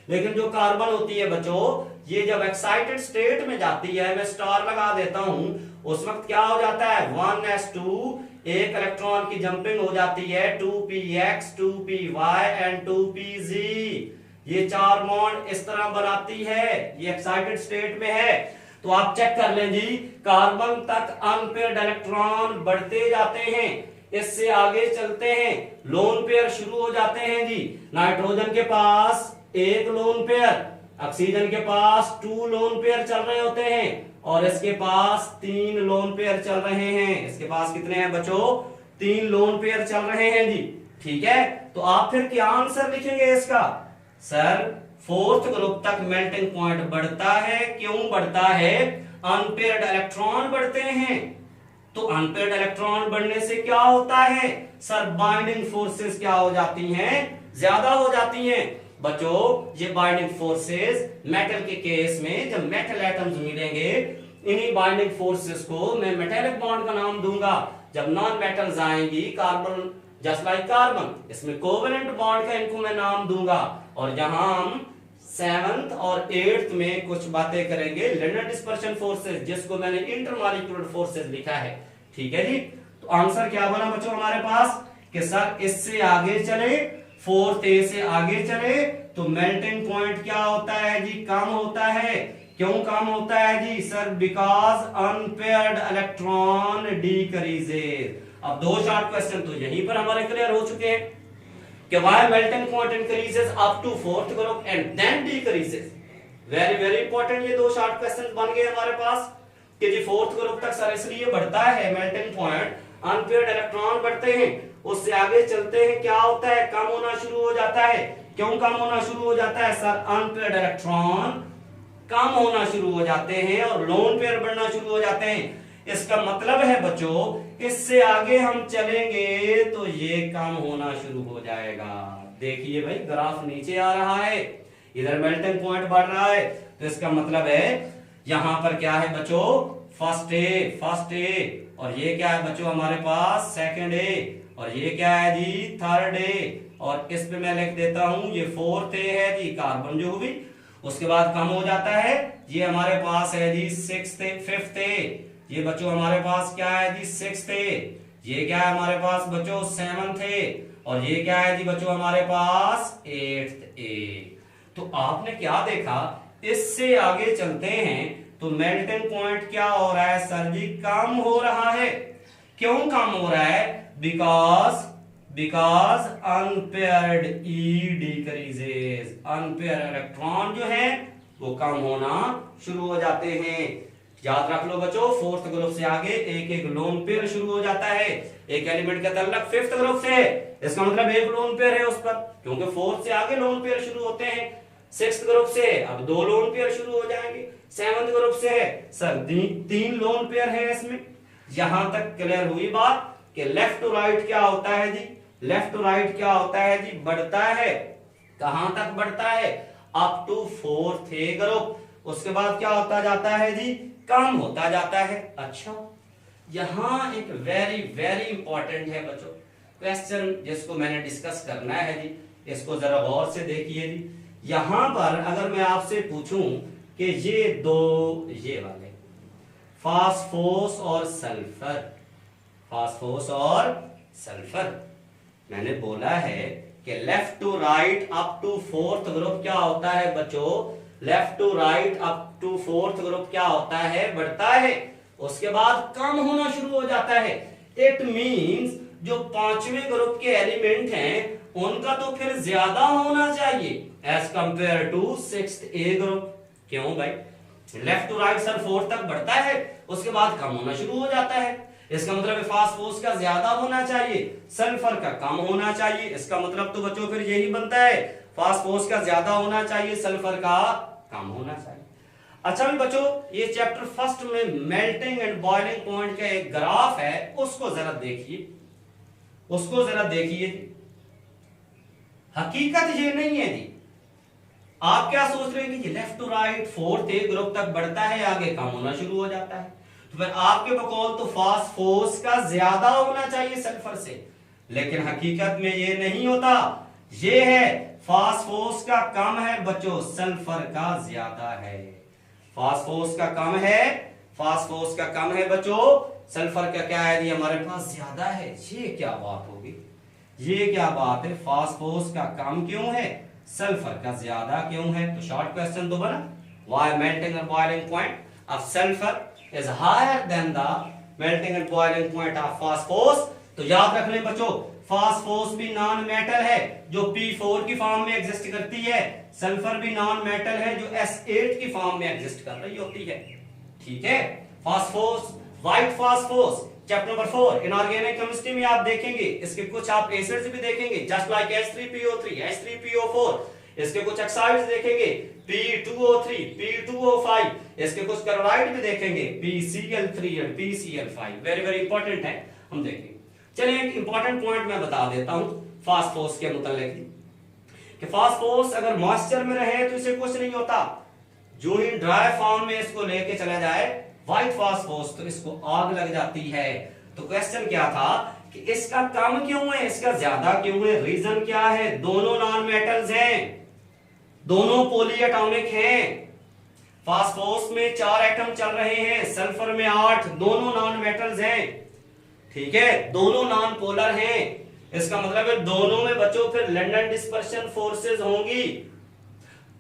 A: लेकिन जो कार्बन होती है बच्चों, ये जब एक्साइटेड स्टेट में जाती है, मैं स्टार लगा देता हूं, उस वक्त क्या हो जाता है? 1s2, एक इलेक्ट्रॉन की जंपिंग हो जाती है, 2px 2py एंड 2pz। ये 4 बॉन्ड इस तरह बनाती है, ये एक्साइटेड स्टेट में है। तो आप चेक कर लें जी, कार्बन तक अनपेयर्ड इलेक्ट्रॉन बढ़ते जाते हैं, इससे आगे चलते हैं, लोन पेयर शुरू हो जाते हैं जी। नाइट्रोजन के पास एक लोन पेयर, ऑक्सीजन के पास 2 लोन पेयर चल रहे होते हैं और इसके पास 3 लोन पेयर चल रहे हैं। इसके पास कितने हैं बच्चों? 3 लोन पेयर चल रहे हैं जी, ठीक है। तो आप फिर क्या आंसर लिखेंगे इसका? सर 4th ग्रुप तक मेल्टिंग पॉइंट बढ़ता है। क्यों बढ़ता है? अनपेयर्ड इलेक्ट्रॉन बढ़ते हैं। तो अनपेयर्ड इलेक्ट्रॉन बढ़ने से क्या होता है? सर बाइंडिंग फोर्सेस क्या हो जाती हैं? ज्यादा हो जाती हैं। बच्चों ये बाइंडिंग फोर्सेस मेटल के केस में जब मेटल एटम्स मिलेंगे, इन्हीं बाइंडिंग फोर्सेस को मैं मेटेलिक बॉन्ड का नाम दूंगा। जब नॉन मेटल्स आएंगी, कार्बन जस्ट लाइक कार्बन, इसमें कोवेलेंट बॉन्ड का इनको मैं नाम दूंगा। और जहां हम 7th और 8th में कुछ बातें करेंगे लिनियर डिस्पर्शन फोर्सेस, जिसको मैंने इंटरमॉलिक्यूलर फोर्सेस लिखा है, ठीक है जी। तो आंसर क्या बना बच्चों हमारे पास कि सर इससे आगे चले, 4th A से आगे चले तो मेल्टिंग पॉइंट क्या होता है जी? कम होता है। क्यों कम होता है जी? Sir because unpaired electron decreases. अब 2 शॉर्ट क्वेश्चन तो यहीं पर हमारे क्लियर हो चुके हैं कि why melting point increases up to 4th group and then decreases. Very very important ये 2 शॉर्ट क्वेश्चन बन गए हमारे पास कि जी 4th ग्रुप तक सर इसलिए बढ़ता है मेल्टिंग पॉइंट, अनपेयर्ड इलेक्ट्रॉन बढ़ते हैं, उससे आगे चलते हैं क्या होता है? कम होना शुरू हो जाता है। क्यों कम होना शुरू हो जाता है? सर अनपेयर्ड इलेक्ट्रॉन कम होना शुरू हो जाते हैं और लोन पेयर बढ़ना शुरू हो जाते हैं। इसका मतलब है बच्चों, इससे आगे हम चलेंगे तो ये कम होना शुरू हो जाएगा। देखिए भाई ग्राफ नीचे आ रहा है, इधर मेल्टिंग पॉइंट बढ़ रहा है, तो इसका मतलब है यहां पर क्या है बच्चों? फर्स्ट ए और ये क्या है बच्चों हमारे पास? सेकंड ए और ये क्या है जी? Third A. और इस पे मैं लिख देता हूं ये 4th ए है जी, कार्बन जो हुई, उसके बाद कम हो जाता है, ये हमारे पास है जी 6th ए, 5th ए, ये बच्चों हमारे पास क्या है जी 6th ए, ये क्या है हमारे पास बच्चों 7th ए, और ये क्या है जी बच्चों हमारे पास 8th ए। तो आपने क्या देखा, इससे आगे चलते हैं तो मेल्टिंग पॉइंट क्या हो रहा है सर जी, कम हो रहा है। क्यों कम हो रहा है? Because unpaired E decreases, unpaired electron जो है वो कम होना शुरू हो जाते हैं। याद रख लो बच्चों, 4th ग्रुप से आगे एक एक लोन पेयर शुरू हो जाता है। एक एलिमेंट का ताल्लुक 5th ग्रुप से है, इसका मतलब एक लोन पेयर है उस पर, क्योंकि 4th से आगे लोन पेयर शुरू होते हैं। 6th ग्रुप से अब 2 लोन पेयर शुरू हो जाएंगे। 7th ग्रुप से है सर 3 लोन पेयर है इसमें। यहां तक क्लियर हुई बात कि लेफ्ट टू राइट क्या होता है जी, लेफ्ट टू राइट क्या होता है जी, बढ़ता है। कहां तक बढ़ता है? Up to 4th group. उसके बाद क्या होता जाता है जी, कम होता जाता है। अच्छा, यहां एक वेरी वेरी इंपॉर्टेंट है बच्चों क्वेश्चन, जिसको मैंने डिस्कस करना है जी, इसको जरा गौर से देखिए जी। यहां पर अगर मैं आपसे पूछूं कि ये दो, ये वाले फास्फोरस और सल्फर, फास्फोरस और सल्फर, मैंने बोला है कि left to right up to 4th group क्या होता है बच्चों, left to right up to 4th group क्या होता है, बढ़ता है। उसके बाद कम होना शुरू हो जाता है। इट मींस जो 5वें ग्रुप के एलिमेंट हैं उनका तो फिर ज्यादा होना चाहिए as compare to 6th A group. क्यों भाई? Left to right sir 4th तक बढ़ता है, उसके बाद कम होना शुरू हो जाता है। इसका मतलब फास्फोरस का ज्यादा होना चाहिए, सल्फर का कम होना चाहिए। इसका मतलब तो बच्चों फिर यही बनता है, फास्फोरस का ज्यादा होना चाहिए, सल्फर का कम होना चाहिए। अच्छा भी बच्चों, ये चैप्टर फर्स्ट में मेल्टिंग एंड बॉइलिंग पॉइंट का एक ग्राफ है, उसको जरा देखिए, उसको जरा देखिए। हकीकत ये नहीं है जी, आप क्या सोच रहे हैं कि left to right 4th A group तक बढ़ता है, आगे कम होना शुरू हो जाता है। तो फिर आपके बकौल तो फास्फोरस का ज्यादा होना चाहिए सल्फर से, लेकिन हकीकत में ये नहीं होता। ये है फास्फोरस का कम है बच्चों, सल्फर का ज्यादा है। फास्फोरस का कम है, फास्फोरस का कम है बच्चों, सल्फर का क्या है जी हमारे पास ज्यादा है। ये क्या बात होगी, ये क्या बात है? फास्फोरस का कम क्यों है, सल्फर का ज्यादा क्यों है? तो शॉर्ट क्वेश्चन तो बना, why melting and boiling point of sulphur is higher than the melting and boiling point of phosphorus। तो याद रख लें बच्चों, फास्फोरस भी नॉन मेटल है जो P4 की फॉर्म में एग्जिस्ट करती है, सल्फर भी नॉन मेटल है जो S8 की फॉर्म में एग्जिस्ट कर रही होती है। ठीक है, phosphorus, white phosphorus, chapter number 4 inorganic chemistry में आप देखेंगे, इसके कुछ आप एसिड्स भी देखेंगे, जस्ट लाइक H3PO3, H3PO4, इसके कुछ ऑक्साइड्स देखेंगे, P2O3, P2O5, इसके कुछ क्लोराइड भी देखेंगे, PCl3 और PCl5, वेरी वेरी इंपॉर्टेंट है, हम देखेंगे। चलिए एक इंपॉर्टेंट पॉइंट मैं बता देता हूं फास्फोरस के मुतालिक कि फास्फोरस अगर मॉइस्चर में रहे तो इसे कुछ नहीं होता, जो ही ड्राई फॉर्म में इसको लेके चला जाए व्हाइट फास्फोरस तो इसको आग लग जाती है। तो क्वेश्चन क्या था कि इसका कम क्यों है, इसका ज्यादा क्यों है? रीजन क्या है? दोनों नॉन मेटल्स हैं, दोनों पॉलीएटॉमिक हैं। फास्फोरस में 4 एटम चल रहे हैं, सल्फर में 8, दोनों नॉन मेटल्स हैं। ठीक है, दोनों नॉन पोलर हैं, इसका मतलब है दोनों में बच्चों फिर लंडन डिस्पर्शन फोर्सेस होंगी।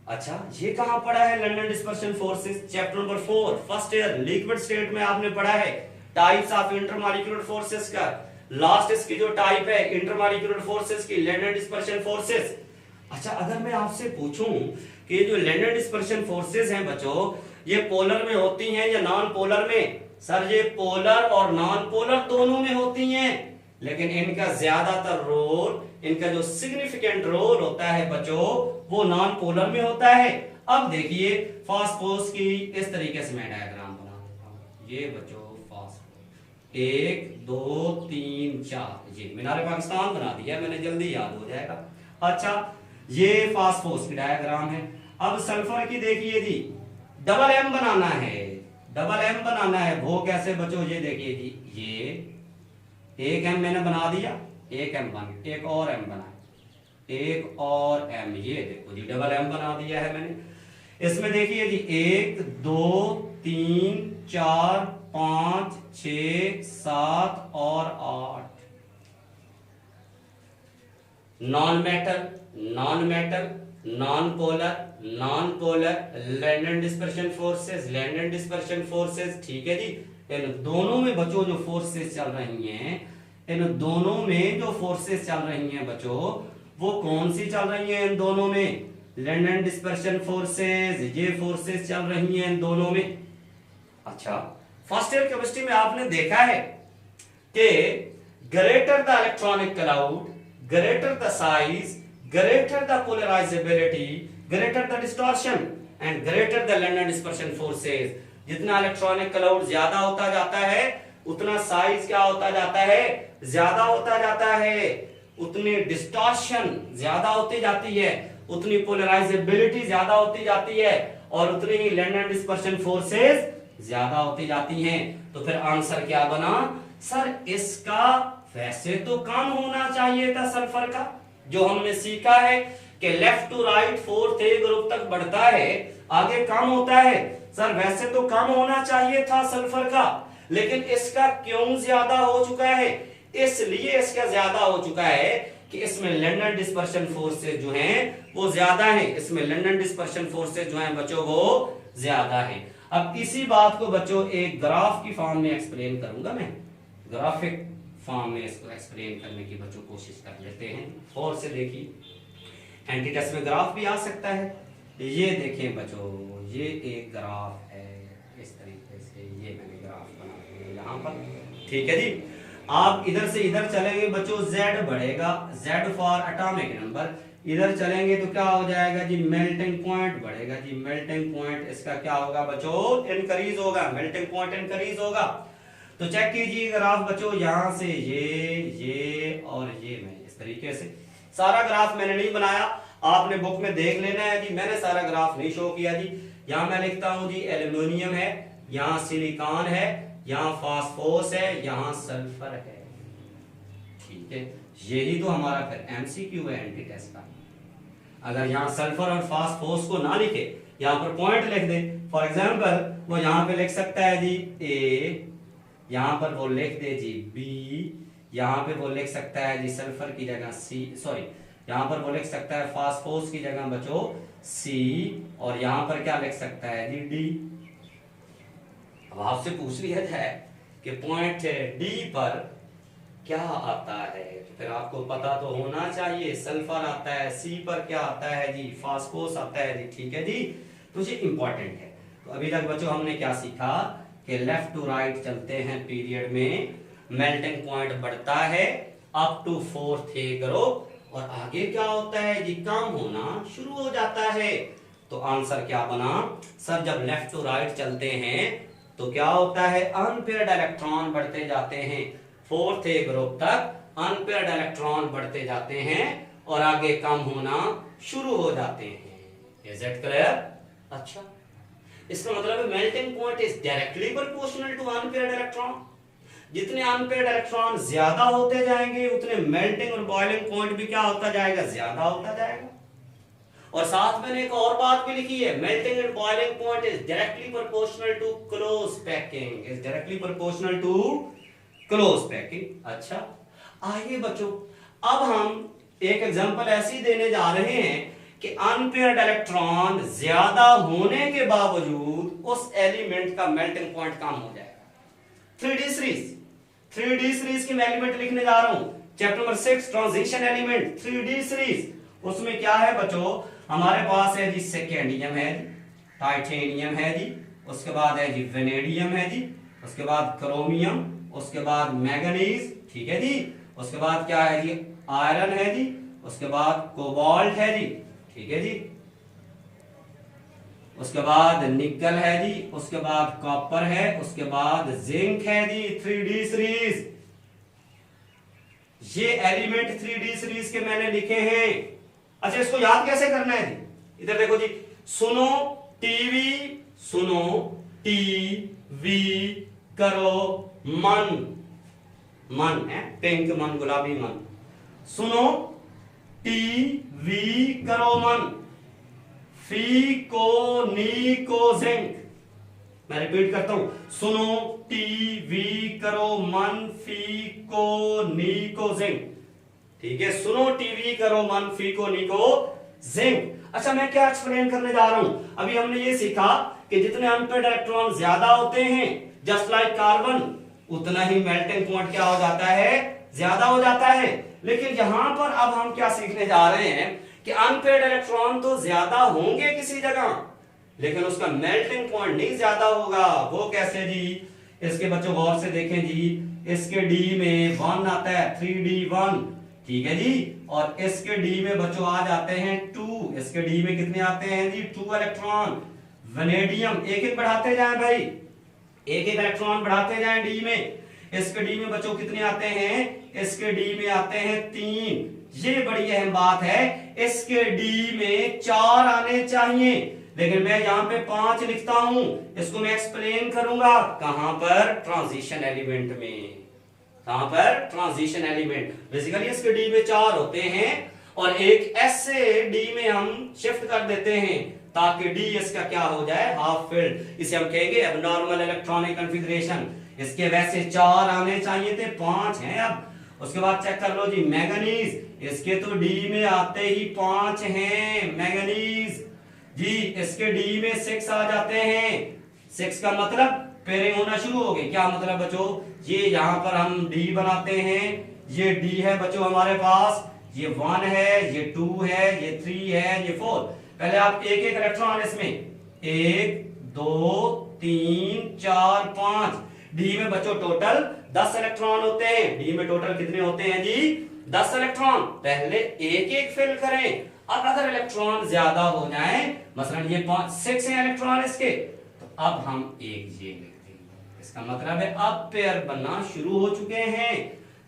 A: अच्छा, ये कहां पढ़ा है London dispersion forces? Chapter number 4 first year liquid state में आपने पढ़ा है टाइप्स ऑफ इंटरमॉलिक्यूलर फोर्सेस का। लास्ट इसकी जो टाइप है इंटरमॉलिक्यूलर फोर्सेस की, लंडन डिस्पर्शन फोर्सेस। अच्छा, अगर मैं आपसे पूछूं कि जो लंडन डिस्पर्शन फोर्सेस हैं बच्चों, ये पोलर में होती हैं या नॉन पोलर में? सर ये पोलर और नॉन पोलर दोनों में होती हैं, लेकिन इनका ज्यादातर रोल, इनका जो सिग्निफिकेंट रोल होता है बच्चों वो नॉन पोलर में होता है। अब देखिए फास्फोरस की इस तरीके से मैं डायग्राम बना देता हूं। ये बच्चों फास्फोरस 1 2 3 4, ये मीनार पाकिस्तान बना दिया मैंने, जल्दी याद हो जाएगा। अच्छा, ये फास्फोरस की डायग्राम है। अब सल्फर की देखिए जी, डबल एम बनाना है, डबल एम बनाना है। वो कैसे बच्चों? ये देखिए जी, ये एक एम मैंने बना दिया, एक एम बन, एक और एम बना, एक और एम, ये देखो जी डबल एम बना दिया है मैंने। इसमें देखिए जी 1 2 3 4 5 6 7 और 8। Non metal, non metal, non polar, non polar, land and dispersion forces, land and dispersion forces. ठीक है जी। इन दोनों में बच्चों जो फोर्सेस चल रही हैं, इन दोनों में जो फोर्सेस चल रही हैं बच्चों, वो कौन सी चल रही हैं? इन दोनों में लैंड एंड डिस्पर्शन फोर्सेस, ये फोर्सेस चल रही हैं इन दोनों में। अच्छा, फर्स्ट ईयर केमिस्ट्री में आपने देखा है कि greater the electronic cloud, greater the size, greater the polarizability, greater the distortion and greater the length and dispersion forces। जितना इलेक्ट्रॉनिक क्लाउड ज्यादा होता जाता है, उतना साइज क्या होता जाता है? ज्यादा होता जाता है। उतनी डिस्टॉर्शन ज्यादा होती जाती है, उतनी पोलराइजेबिलिटी ज्यादा होती जाती है, और उतनी ही लैंड एंड डिस्पर्शन फोर्सेस ज्यादा होती जाती हैं। तो फिर आंसर क्या बना? सर इसका वैसे तो कम होना चाहिए था सल्फर का, जो हमने सीखा है कि left to right fourth A group तक बढ़ता है, आगे कम होता है। सर वैसे तो कम होना चाहिए था सल्फर का, लेकिन इसका क्यों ज्यादा हो चुका है? इसलिए इसका ज्यादा हो चुका है कि इसमें लैंड एंड डिस्पर्शन फोर्सेस जो हैं वो ज्यादा हैं। इसमें लैंड एंड डिस्पर्शन फोर्सेस जो हैं बच्चों वो ज्यादा हैं। अब इसी बात को बच्चों एक ग्राफ की फॉर्म में एक्सप्लेन करूंगा मैं, ग्राफिक फॉर्म में इसको एक्सप्लेन करने की बच्चों कोशिश कर लेते हैं। और से देखिए, एंटी टेस्ट में ग्राफ भी आ सकता है। ये देखें बच्चों, ये एक ग्राफ है इस तरीके से, ये मैंने ग्राफ बना दिया यहाँ पर। ठीक है जी। आप इधर से इधर चलेंगे बच्चों, Z बढ़ेगा, Z फॉर एटॉमिक नंबर। इधर चलेंगे तो क्या हो जाएगा जी? मेल्टिंग पॉइंट बढ़ेगा जी, मेल्टिंग पॉइंट इसका क्या होगा बच्चों? इंक्रीज होगा, मेल्टिंग पॉइंट इंक्रीज होगा। तो चेक कीजिए ग्राफ बच्चों, यहां से ये और ये मैं इस तरीके से सारा ग्राफ मैंने नहीं बनाया, आपने बुक में देख लेना है जी। मैंने सारा ग्राफ नहीं शो किया जी। यहां मैं लिखता हूं जी एल्युमिनियम है, यहां सिलिकॉन है, यहां फास्फोरस है, यहां सल्फर है। ठीक है, यही तो हमारा फिर एमसीक्यू है एंटी टेस्ट का। अगर यहां सल्फर और फास्फोरस को ना लिखे, यहां पर पॉइंट लिख दे, फॉर एग्जांपल वो यहां पे लिख सकता है जी ए, यहां पर वो लिख दे जी बी, यहां पे वो लिख सकता है जी सल्फर की जगह सी, सॉरी यहां पर वो लिख सकता है फास्फोरस की जगह बच्चों सी, और यहां पर क्या लिख सकता है जी डी। अब आपसे पूछ लिया जाए कि पॉइंट डी पर क्या आता है, फिर आपको पता तो होना चाहिए। सल्फर आता है, सी पर क्या आता है जी? फास्फोरस आता है जी। ठीक है जी, तो ये इंपॉर्टेंट है। तो अभी तक बच्चों हमने क्या सीखा कि लेफ्ट टू राइट चलते हैं पीरियड में, मेल्टिंग पॉइंट बढ़ता है up to fourth A group, और आगे क्या होता है जी? कम होना शुरू हो जाता है। तो आंसर क्या बना? सर जब लेफ्ट टू राइट चलते हैं तो क्या होता है? अनपेयर्ड इलेक्ट्रॉन बढ़ते जाते हैं, फोर्थ ए ग्रुप तक अनपेयर्ड इलेक्ट्रॉन बढ़ते जाते हैं और आगे कम होना शुरू हो जाते हैं। Is it clear? अच्छा, इसका मतलब है melting point is directly proportional to unpaired electron. जितने अनपेयर्ड इलेक्ट्रॉन ज्यादा होते जाएंगे, उतने मेल्टिंग और बॉइलिंग पॉइंट भी क्या होता जाएगा? ज्यादा होता जाएगा। और साथ में एक और बात भी लिखी है, melting and boiling point is directly proportional to close packing, is directly proportional to close packing. अच्छा, आइए बच्चों, अब हम एक एग्जांपल ऐसी देने जा रहे हैं कि अनपेयर्ड इलेक्ट्रॉन ज्यादा होने के बावजूद उस एलिमेंट का मेल्टिंग पॉइंट कम हो जाएगा। 3D सीरीज, 3D सीरीज की मैं एलिमेंट लिखने जा रहा हूं, chapter number 6 transition element 3D series. उसमें क्या है बच्चों? हमारे पास है जी सेकेंडियम है जी, टाइटेनियम है जी, उसके बाद है जी वेनेडियम है जी, उसके बाद क्रोमियम, उसके बाद मैंगनीज, ठीक है जी, उसके बाद क्या है जी? आयरन है जी, उसके बाद कोबाल्ट है जी, ठीक है जी, उसके बाद निकल है जी, उसके बाद कॉपर है, उसके बाद जिंक है जी। 3D सीरीज, ये एलिमेंट 3D सीरीज के मैंने लिखे हैं। अच्छा, इसको याद कैसे करना है जी? इधर देखो जी, सुनो टीवी, सुनो टीवी करो मन, मन है पिंक मन, गुलाबी मन। सुनो टीवी करो मन, फी को नी को जिंक, मैं रिपीट करता हूं, सुनो टीवी करो मन फी को नी को जिंक। ठीक है, सुनो टीवी करो मन फी को नी को जिंक। अच्छा, मैं क्या एक्सप्लेन करने जा रहा हूं? अभी हमने ये सीखा कि जितने अनपेयर्ड इलेक्ट्रॉन ज्यादा होते हैं, जस्ट लाइक कार्बन, उतना ही मेल्टिंग पॉइंट क्या हो जाता है, ज्यादा हो जाता है। लेकिन यहां पर अब हम क्या सीखने जा रहे हैं कि अनपेयर्ड इलेक्ट्रॉन तो ज्यादा होंगे किसी जगह, लेकिन उसका मेल्टिंग पॉइंट नहीं ज्यादा होगा। वो कैसे जी? इसके बच्चों गौर से देखें जी, इसके डी में 1 आता है, 3d1, ठीक है जी, और इसके डी में बच्चों आ जाते हैं 2, इसके डी में कितने आते हैं जी, 2 इलेक्ट्रॉन। वेनेडियम एक एक बढ़ाते जाएं भाई, एक एक इलेक्ट्रॉन बढ़ाते जाएं डी में। इसके डी में बच्चों कितने आते हैं, इसके डी में आते हैं 3। ये बड़ी अहम बात है, इसके डी में 4 आने चाहिए, लेकिन मैं यहां पे 5 लिखता हूं। इसको मैं एक्सप्लेन करूंगा कहां पर, ट्रांजिशन एलिमेंट में। कहां पर? Transition element. बेसिकली इसके डी में 4 होते हैं और एक एस से डी में हम शिफ्ट कर देते हैं ताकि डी इसका क्या हो जाए, हाफ फिल्ड। इसे हम कहेंगे एबनॉर्मल इलेक्ट्रॉनिक कॉन्फ़िगरेशन। इसके वैसे 4 आने चाहिए थे, 5 हैं। अब उसके बाद चेक कर लो जी, मैंगनीज, इसके तो डी में आते ही 5 हैं मैंगनीज जी। इसके डी में 6 आ जाते हैं। 6 का मतलब पेयरिंग होना शुरू हो गई। क्या मतलब बच्चों? ये यहां पर हम डी बनाते हैं, ये डी है बच्चों हमारे पास, ये 1 है, ये 2 है, ये 3 है, ये 4। पहले आप एक एक इलेक्ट्रॉन इसमें 1 2 3 4 5। डी में बच्चों टोटल 10 इलेक्ट्रॉन होते हैं। डी में टोटल कितने होते हैं जी? 10 इलेक्ट्रॉन। पहले एक एक फिल करें। अब अगर इलेक्ट्रॉन ज्यादा हो जाए, मसलन ये 6 है इलेक्ट्रॉन इसके, तो अब हम एक ये लिखते हैं। इसका मतलब है अब पेयर बनना शुरू हो चुके हैं।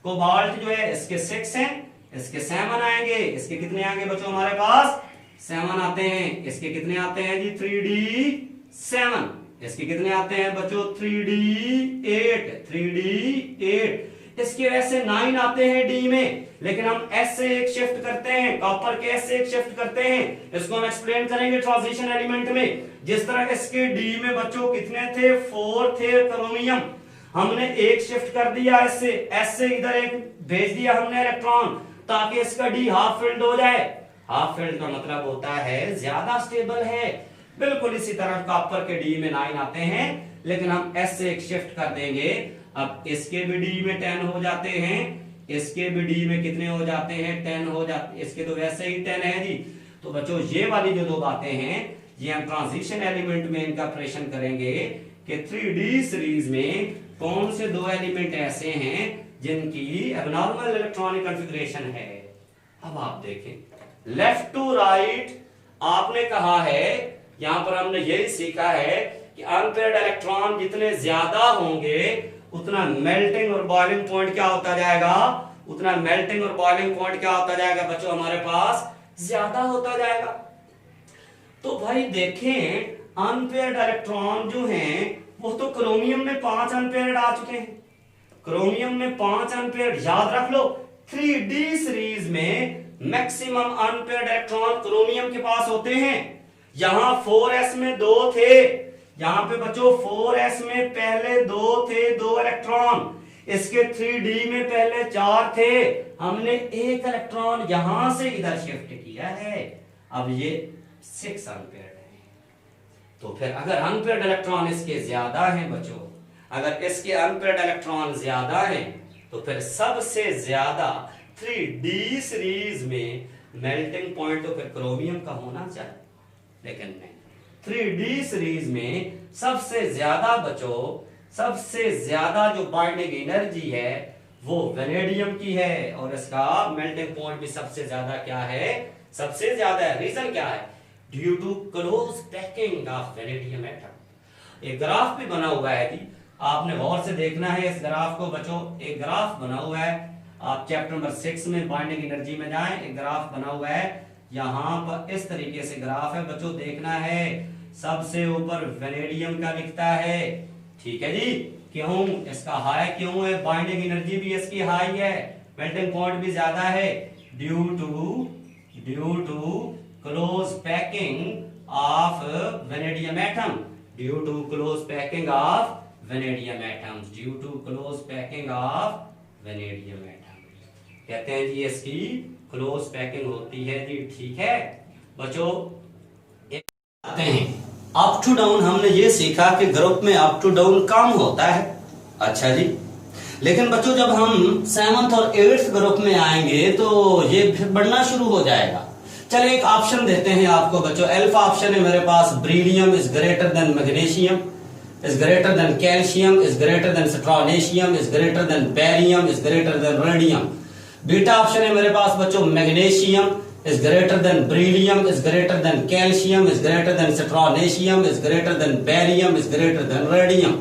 A: कोबाल्ट जो है इसके 6 हैं, इसके 7 आएंगे। इसके कितने आएंगे बच्चों हमारे पास? 7 आते हैं। इसके कितने आते हैं जी? 3d7। इसके कितने आते हैं बच्चों? 3d8, 3d8। इसके वैसे 9 आते हैं डी में, लेकिन हम एस से एक शिफ्ट करते हैं, कॉपर के एस से एक शिफ्ट करते हैं। इसको हम एक्सप्लेन करेंगे ट्रांजिशन एलिमेंट में। जिस तरह इसके डी में बच्चों कितने थे? 4 थे क्रोमियम। हमने एक शिफ्ट कर दिया इससे, एस से इधर एक भेज दिया हमने इलेक्ट्रॉन, ताकि इसका डी हाफ फिल्ड हो जाए। हाफ फिल्ड का मतलब होता है ज्यादा स्टेबल है। बिल्कुल इसी तरह कॉपर के डी में 9 आते हैं, लेकिन हम एस से एक शिफ्ट कर देंगे। अब इसके भी डी में 10 हो जाते हैं, इसके भी डी में कितने हो जाते हैं? 10 हो जाते। इसके तो वैसे ही 10 है जी। तो बच्चों ये वाली जो 2 बातें हैं, ये हम ट्रांजिशन एलिमेंट में इनका ऑपरेशन करेंगे कि 3d सीरीज में कौन से 2 एलिमेंट ऐसे हैं जिनकी एबनॉर्मल इलेक्ट्रॉनिक कॉन्फ़िगरेशन है। अब आप देखें, लेफ्ट टू राइट आपने कहा है, यहां पर हमने यही सीखा है कि अनपेयर्ड इलेक्ट्रॉन जितने ज्यादा होंगे उतना मेल्टिंग और बॉइलिंग पॉइंट क्या होता जाएगा, उतना मेल्टिंग और बॉइलिंग पॉइंट क्या होता जाएगा बच्चों हमारे पास, ज्यादा होता जाएगा। तो भाई देखें, अनपेयर्ड इलेक्ट्रॉन जो हैं वो तो क्रोमियम में 5 अनपेयर्ड आ चुके हैं। क्रोमियम में 5 अनपेयर्ड, याद रख लो 3d सीरीज में मैक्सिमम अनपेयर्ड इलेक्ट्रॉन क्रोमियम के पास होते हैं। यहां 4s में 2 थे, यहां पे बच्चों 4s में पहले 2 थे, 2 इलेक्ट्रॉन। इसके 3d में पहले 4 थे, हमने एक इलेक्ट्रॉन यहां से इधर शिफ्ट किया है। अब ये 6 अनपेयर्ड है। तो फिर अगर अनपेयर्ड इलेक्ट्रॉन इसके ज्यादा हैं बच्चों, अगर इसके अनपेयर्ड इलेक्ट्रॉन ज्यादा हैं, तो फिर सबसे ज्यादा 3d सीरीज में मेल्टिंग पॉइंट तो फिर क्रोमियम का होना चाहिए, लेकिन नहीं। 3d सीरीज में सबसे ज्यादा बच्चों, सबसे ज्यादा जो बाइंडिंग एनर्जी है वो वेनेडियम की है, और इसका मेल्टिंग पॉइंट भी सबसे ज्यादा क्या है, सबसे ज्यादा है। रीजन क्या है? Due to close packing of vanadium atom. एक ग्राफ भी बना हुआ है जी, आपने गौर से देखना है इस ग्राफ को बच्चों। एक ग्राफ बना हुआ है, आप चैप्टर नंबर 6 में बाइंडिंग एनर्जी में जाएं, एक ग्राफ बना हुआ है। यहां पर इस तरीके से ग्राफ है बच्चों, देखना है। सबसे ऊपर वेनेडियम का लिखता है, ठीक है जी। क्यों? इसका हाई क्यों है? बाइंडिंग एनर्जी भी इसकी हाई है, मेल्टिंग पॉइंट भी ज्यादा है, due to close packing of vanadium atom. Due to close packing of vanadium atoms, due to close packing of vanadium atoms. कहते हैं जी इसकी क्लोज पैकिंग होती है जी, ठीक है बच्चों। आते हैं अप टू डाउन, हमने ये सीखा कि ग्रुप में अप टू डाउन कम होता है, अच्छा जी। लेकिन बच्चों जब हम 7th और 8th ग्रुप में आएंगे तो ये फिर बढ़ना शुरू हो जाएगा। चलिए एक ऑप्शन देते हैं आपको बच्चों। अल्फा ऑप्शन है मेरे पास, beryllium is greater than magnesium, is greater than calcium, is greater than strontium, is greater than barium, is greater than radium. Beta option है मेरे पास बच्चों, magnesium is greater than beryllium, is greater than calcium, is greater than strontium, is greater than barium, is greater than radium।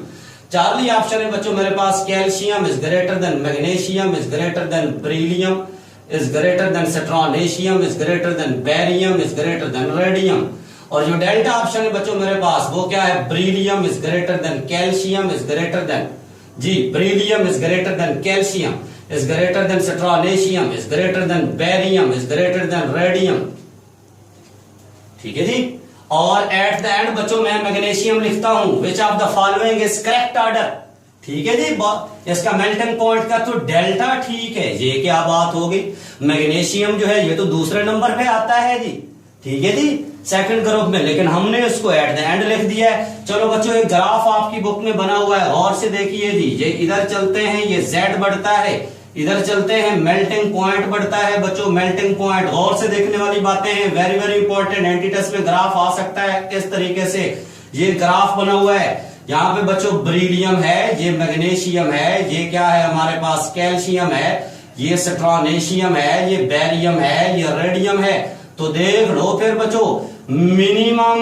A: Charlie option है बच्चों मेरे पास, calcium is greater than magnesium, is greater than beryllium, is greater than strontium, is greater than barium, is greater than radium। और जो delta option है बच्चों मेरे पास वो क्या है, beryllium is greater than calcium, is greater than ji beryllium is greater than calcium, is greater than strontium, is greater than barium, is greater than radium। ठीक है जी। और एट द एंड बच्चों मैं मैग्नीशियम लिखता हूं, विच of the following is correct order. ठीक है जी। इसका मेल्टिंग पॉइंट का तो डेल्टा ठीक है, ये क्या बात हो गई। मैग्नीशियम जो है ये तो दूसरे नंबर पे आता है जी, ठीक है जी, सेकंड ग्रुप में, लेकिन हमने इसको एट द एंड लिख दिया है। चलो बच्चों एक ग्राफ आपकी बुक में बना हुआ है, गौर से देखिए जी। ये इधर चलते हैं, ये Z बढ़ता है, इधर चलते हैं मेल्टिंग पॉइंट बढ़ता है बच्चों, मेल्टिंग पॉइंट। गौर से देखने वाली बातें हैं, very very important. Entry test में ग्राफ आ सकता है इस तरीके से, ये ग्राफ बना हुआ है। यहाँ पे बच्चों बेरिलियम है, ये मैग्नीशियम है, ये क्या है हमारे पास कैल्शियम है, ये स्ट्रोनेशियम है, ये बेरियम है, ये रेडियम है। तो देख लो फिर बच्चों, मिनिमम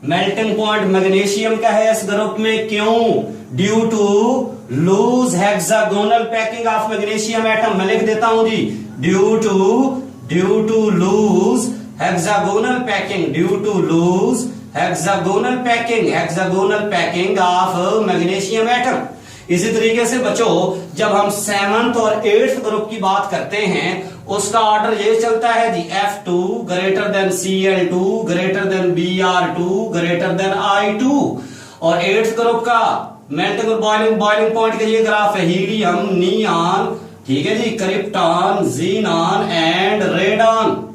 A: मेल्टिंग पॉइंट मैग्नीशियम का है इस ग्रुप में, क्यों, due to loose hexagonal packing of magnesium atom. मैं लिख देता हूं जी, due to loose hexagonal packing, due to loose hexagonal packing of magnesium atom. इसी तरीके से बच्चों जब हम 7th और 8th ग्रुप की बात करते हैं उसका ऑर्डर ये चलता है जी, F2 greater than Cl2 greater than Br2 greater than I2। और 8th ग्रुप का मेल्टिंग और बॉइलिंग पॉइंट का ये ग्राफ है, हीलियम, नियॉन, ठीक है जी, क्रिप्टॉन, जीनॉन एंड रेडॉन।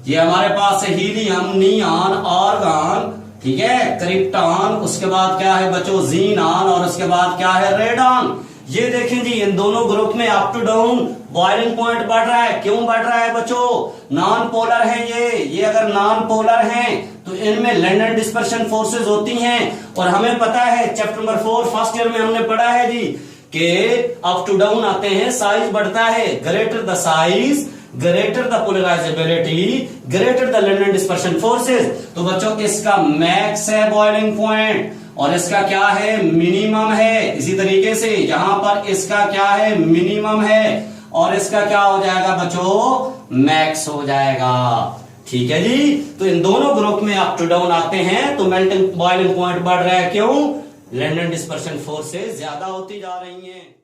A: ये हमारे पास है हीलियम, नियॉन, आर्गन, ठीक है, क्रिप्टॉन, उसके बाद क्या है बच्चों जीनॉन, और उसके बाद क्या है रेडॉन। ये देखें जी इन दोनों ग्रुप में up to down boiling point बढ़ रहा है। क्यों बढ़ रहा है बच्चों, नॉन पोलर है ये अगर नॉन पोलर हैं तो इनमें लंडन डिस्पर्शन फोर्सेस होती हैं। और हमें पता है चैप्टर नंबर 4 फर्स्ट ईयर में हमने पढ़ा है जी कि अप टू डाउन आते हैं, साइज बढ़ता है, greater the size greater the polarisability greater the London dispersion forces. तो बच्चों इसका मैक्स है बॉइलिंग पॉइंट और इसका क्या है, मिनिमम है। इसी तरीके से यहां पर इसका क्या है, मिनिमम है और इसका क्या हो जाएगा बच्चों, मैक्स हो जाएगा। ठीक है जी। तो इन दोनों ग्रुप में अप टू डाउन आते हैं तो मेल्टिंग बॉइलिंग पॉइंट बढ़ रहा है, क्यों, लंडन डिस्पर्शन फोर्सेस ज्यादा होती जा रही हैं।